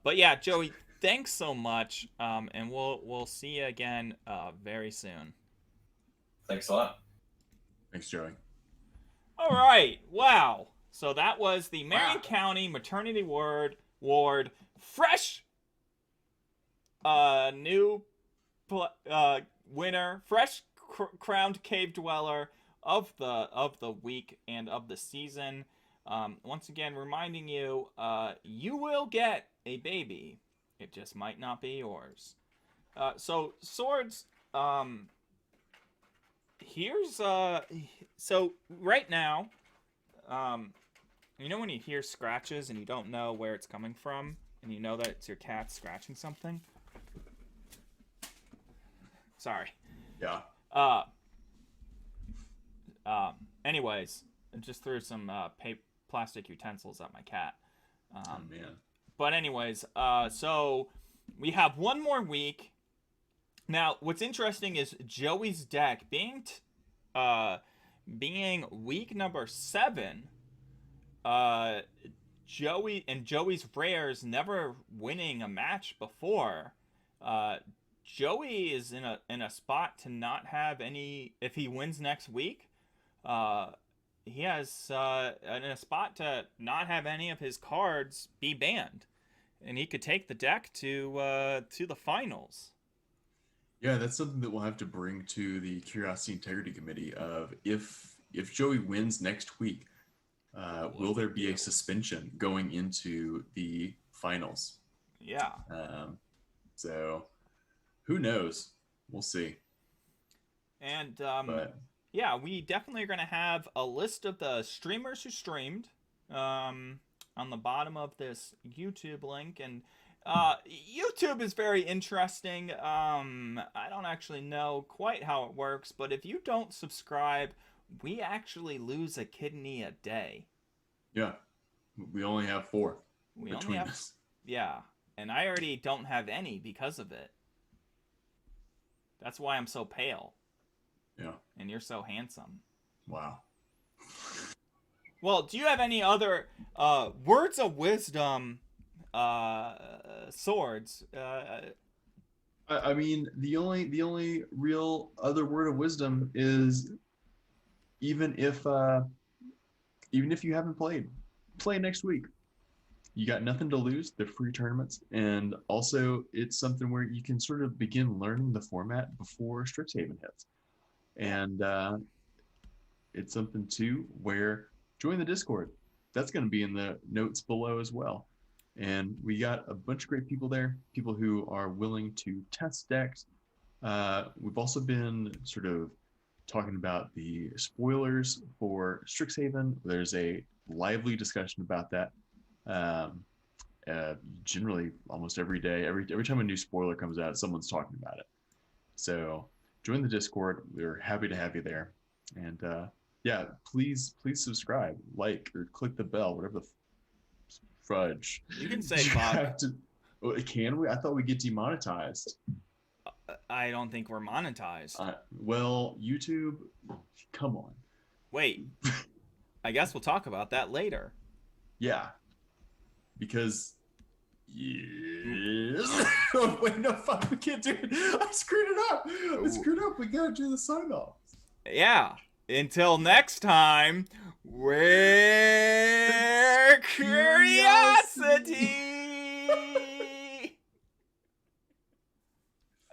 But yeah, Joey, thanks so much, and we'll see you again very soon. Thanks a lot. Thanks, Joey. All right, wow. So that was the Marion County Maternity Ward fresh new winner, fresh crowned cave dweller of the week and of the season. Once again, reminding you, you will get a baby. It just might not be yours. So Swords, here's so right now, when you hear scratches and you don't know where it's coming from, and you know that it's your cat scratching something. Sorry. Yeah. Anyways, I just threw some plastic utensils at my cat. Oh man. But anyways, so we have one more week. Now, what's interesting is Joey's deck being week number 7. Joey's rares never winning a match before. Joey is in a spot to not have any. If he wins next week, he has in a spot to not have any of his cards be banned, and he could take the deck to the finals. Yeah, that's something that we'll have to bring to the Curiosity Integrity Committee. Of if Joey wins next week, will there be a suspension going into the finals? Yeah. So who knows? We'll see. And yeah, we definitely are going to have a list of the streamers who streamed on the bottom of this YouTube link. And YouTube is very interesting. I don't actually know quite how it works, but if you don't subscribe, we actually lose a kidney a day. Yeah. We only have 4 we between only have, us. Yeah. And I already don't have any because of it. That's why I'm so pale. Yeah. And you're so handsome. Wow. Well, do you have any other words of wisdom, Swords? I mean, the only real other word of wisdom is even if you haven't played, play next week. You got nothing to lose. They're free tournaments, and also it's something where you can sort of begin learning the format before Strixhaven hits. And it's something too where join the Discord. That's going to be in the notes below as well. And we got a bunch of great people there, people who are willing to test decks. We've also been sort of talking about the spoilers for Strixhaven. There's a lively discussion about that. Generally, almost every day, every time a new spoiler comes out, someone's talking about it. So join the Discord. We're happy to have you there. And yeah, please subscribe, like, or click the bell, whatever the fudge. You can say fuck. Can we? I thought we get demonetized. I don't think we're monetized. Well, YouTube, come on. Wait, I guess we'll talk about that later. Yeah, because yes. Oh, wait, no, fuck, we can't do it. I screwed it up. We gotta do the sign off. Yeah. Until next time, we're curiosity.